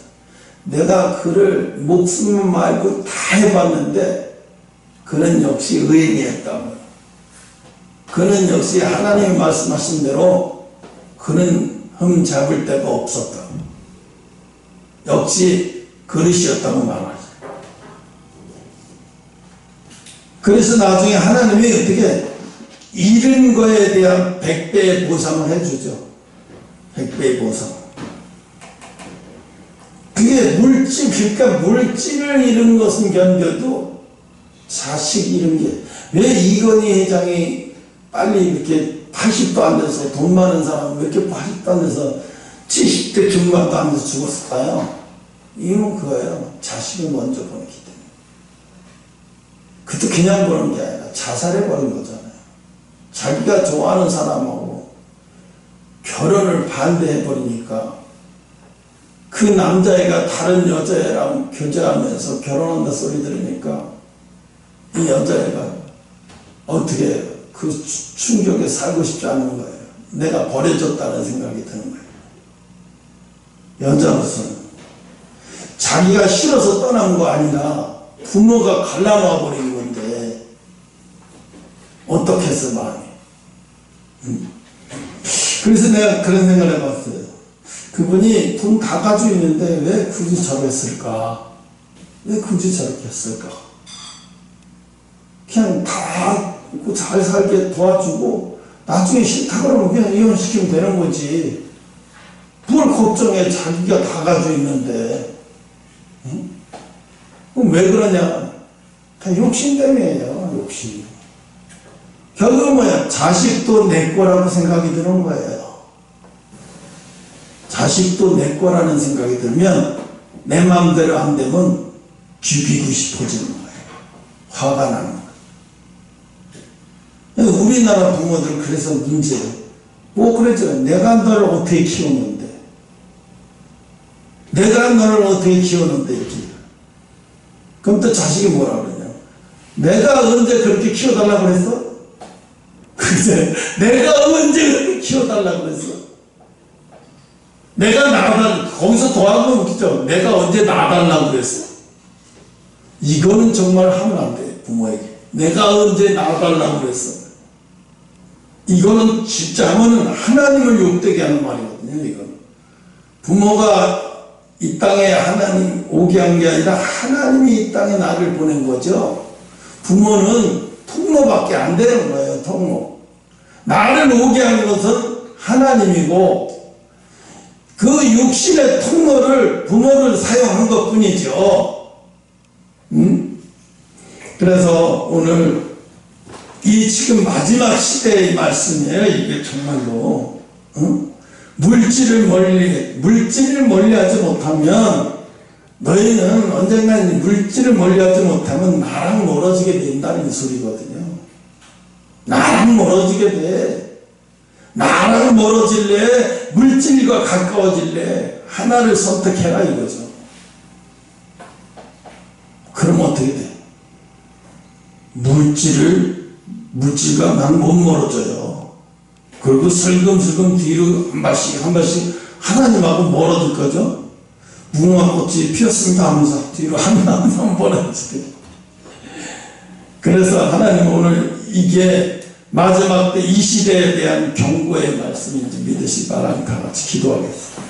S1: 내가 그를 목숨 말고 다 해봤는데 그는 역시 의인이 했다고. 그는 역시 하나님이 말씀하신 대로 그는 흠 잡을 데가 없었다. 역시 그릇이었다고 말하죠. 그래서 나중에 하나님이 어떻게 잃은 거에 대한 100배의 보상을 해주죠. 100배의 보상. 그게 그러니까 물질을 잃은 것은 견뎌도 자식 잃은 게, 왜 이건희 회장이 빨리 이렇게 80도 안 돼서, 돈 많은 사람 왜 이렇게 80도 안 돼서 70대 중반도 안 돼서 죽었을까요? 이유는 그거예요. 자식을 먼저 보냈기 때문에. 그것도 그냥 보는 게 아니라 자살해버린 거잖아요. 자기가 좋아하는 사람하고 결혼을 반대해버리니까 그 남자애가 다른 여자애랑 교제하면서 결혼한다 소리 들으니까 이 여자애가 어떻게 그 충격에 살고 싶지 않은 거예요. 내가 버려졌다는 생각이 드는 거예요. 여자로서는 자기가 싫어서 떠난 거 아니라 부모가 갈라놔 버린 건데 어떻게 해서 마음이. 그래서 내가 그런 생각을 해봤어요. 그분이 돈 다 가지고 있는데 왜 굳이 저랬을까? 왜 굳이 저렇게 했을까? 그냥 다 잘 살게 도와주고 나중에 싫다 그러면 그냥 이혼시키면 되는 거지. 뭘 걱정해. 자기가 다 가지고 있는데. 응? 그럼 왜 그러냐? 다 욕심 때문이에요. 욕심. 결국은 뭐야? 자식도 내 거라고 생각이 드는 거예요. 자식도 내 거라는 생각이 들면 내 마음대로 안 되면 죽이고 싶어지는 거예요. 화가 나는 거예요. 우리나라 부모들은 그래서 문제예요. 뭐 그랬죠. 내가 너를 어떻게 키웠는데. 내가 너를 어떻게 키웠는데 이렇게. 그럼 또 자식이 뭐라 그러냐. 내가 언제 그렇게 키워달라고 그랬어? 글쎄, 내가 언제 그렇게 키워달라고 그랬어? 내가 거기서 도와주면 웃기죠. 내가 언제 낳아달라고 그랬어? 이거는 정말 하면 안 돼, 부모에게. 내가 언제 낳아달라고 그랬어? 이거는 진짜 하면은 하나님을 욕되게 하는 말이거든요, 이건. 부모가 이 땅에 하나님 오게 한 게 아니라 하나님이 이 땅에 나를 보낸 거죠. 부모는 통로밖에 안 되는 거예요, 통로. 나를 오게 한 것은 하나님이고, 그 육신의 통로를 부모를 사용한 것 뿐이죠. 그래서 오늘 이 지금 마지막 시대의 말씀이에요. 이게 정말로. 물질을 멀리하지 못하면 너희는 언젠간 물질을 멀리하지 못하면 나랑 멀어지게 된다는 소리거든요. 나랑 멀어지게 돼. 나랑 멀어질래? 물질과 가까워질래? 하나를 선택해라 이거죠. 그럼 어떻게 돼? 물질과 난 못 멀어져요. 그리고 슬금슬금 뒤로 한 발씩 하나님하고 멀어질 거죠. 무궁화꽃이 피었습니다 하면서 뒤로 하나님 멀어지게. 그래서 하나님 오늘 이게 마지막 때 이 시대에 대한 경고의 말씀인지 믿으시 바라니까 같이 기도하겠습니다.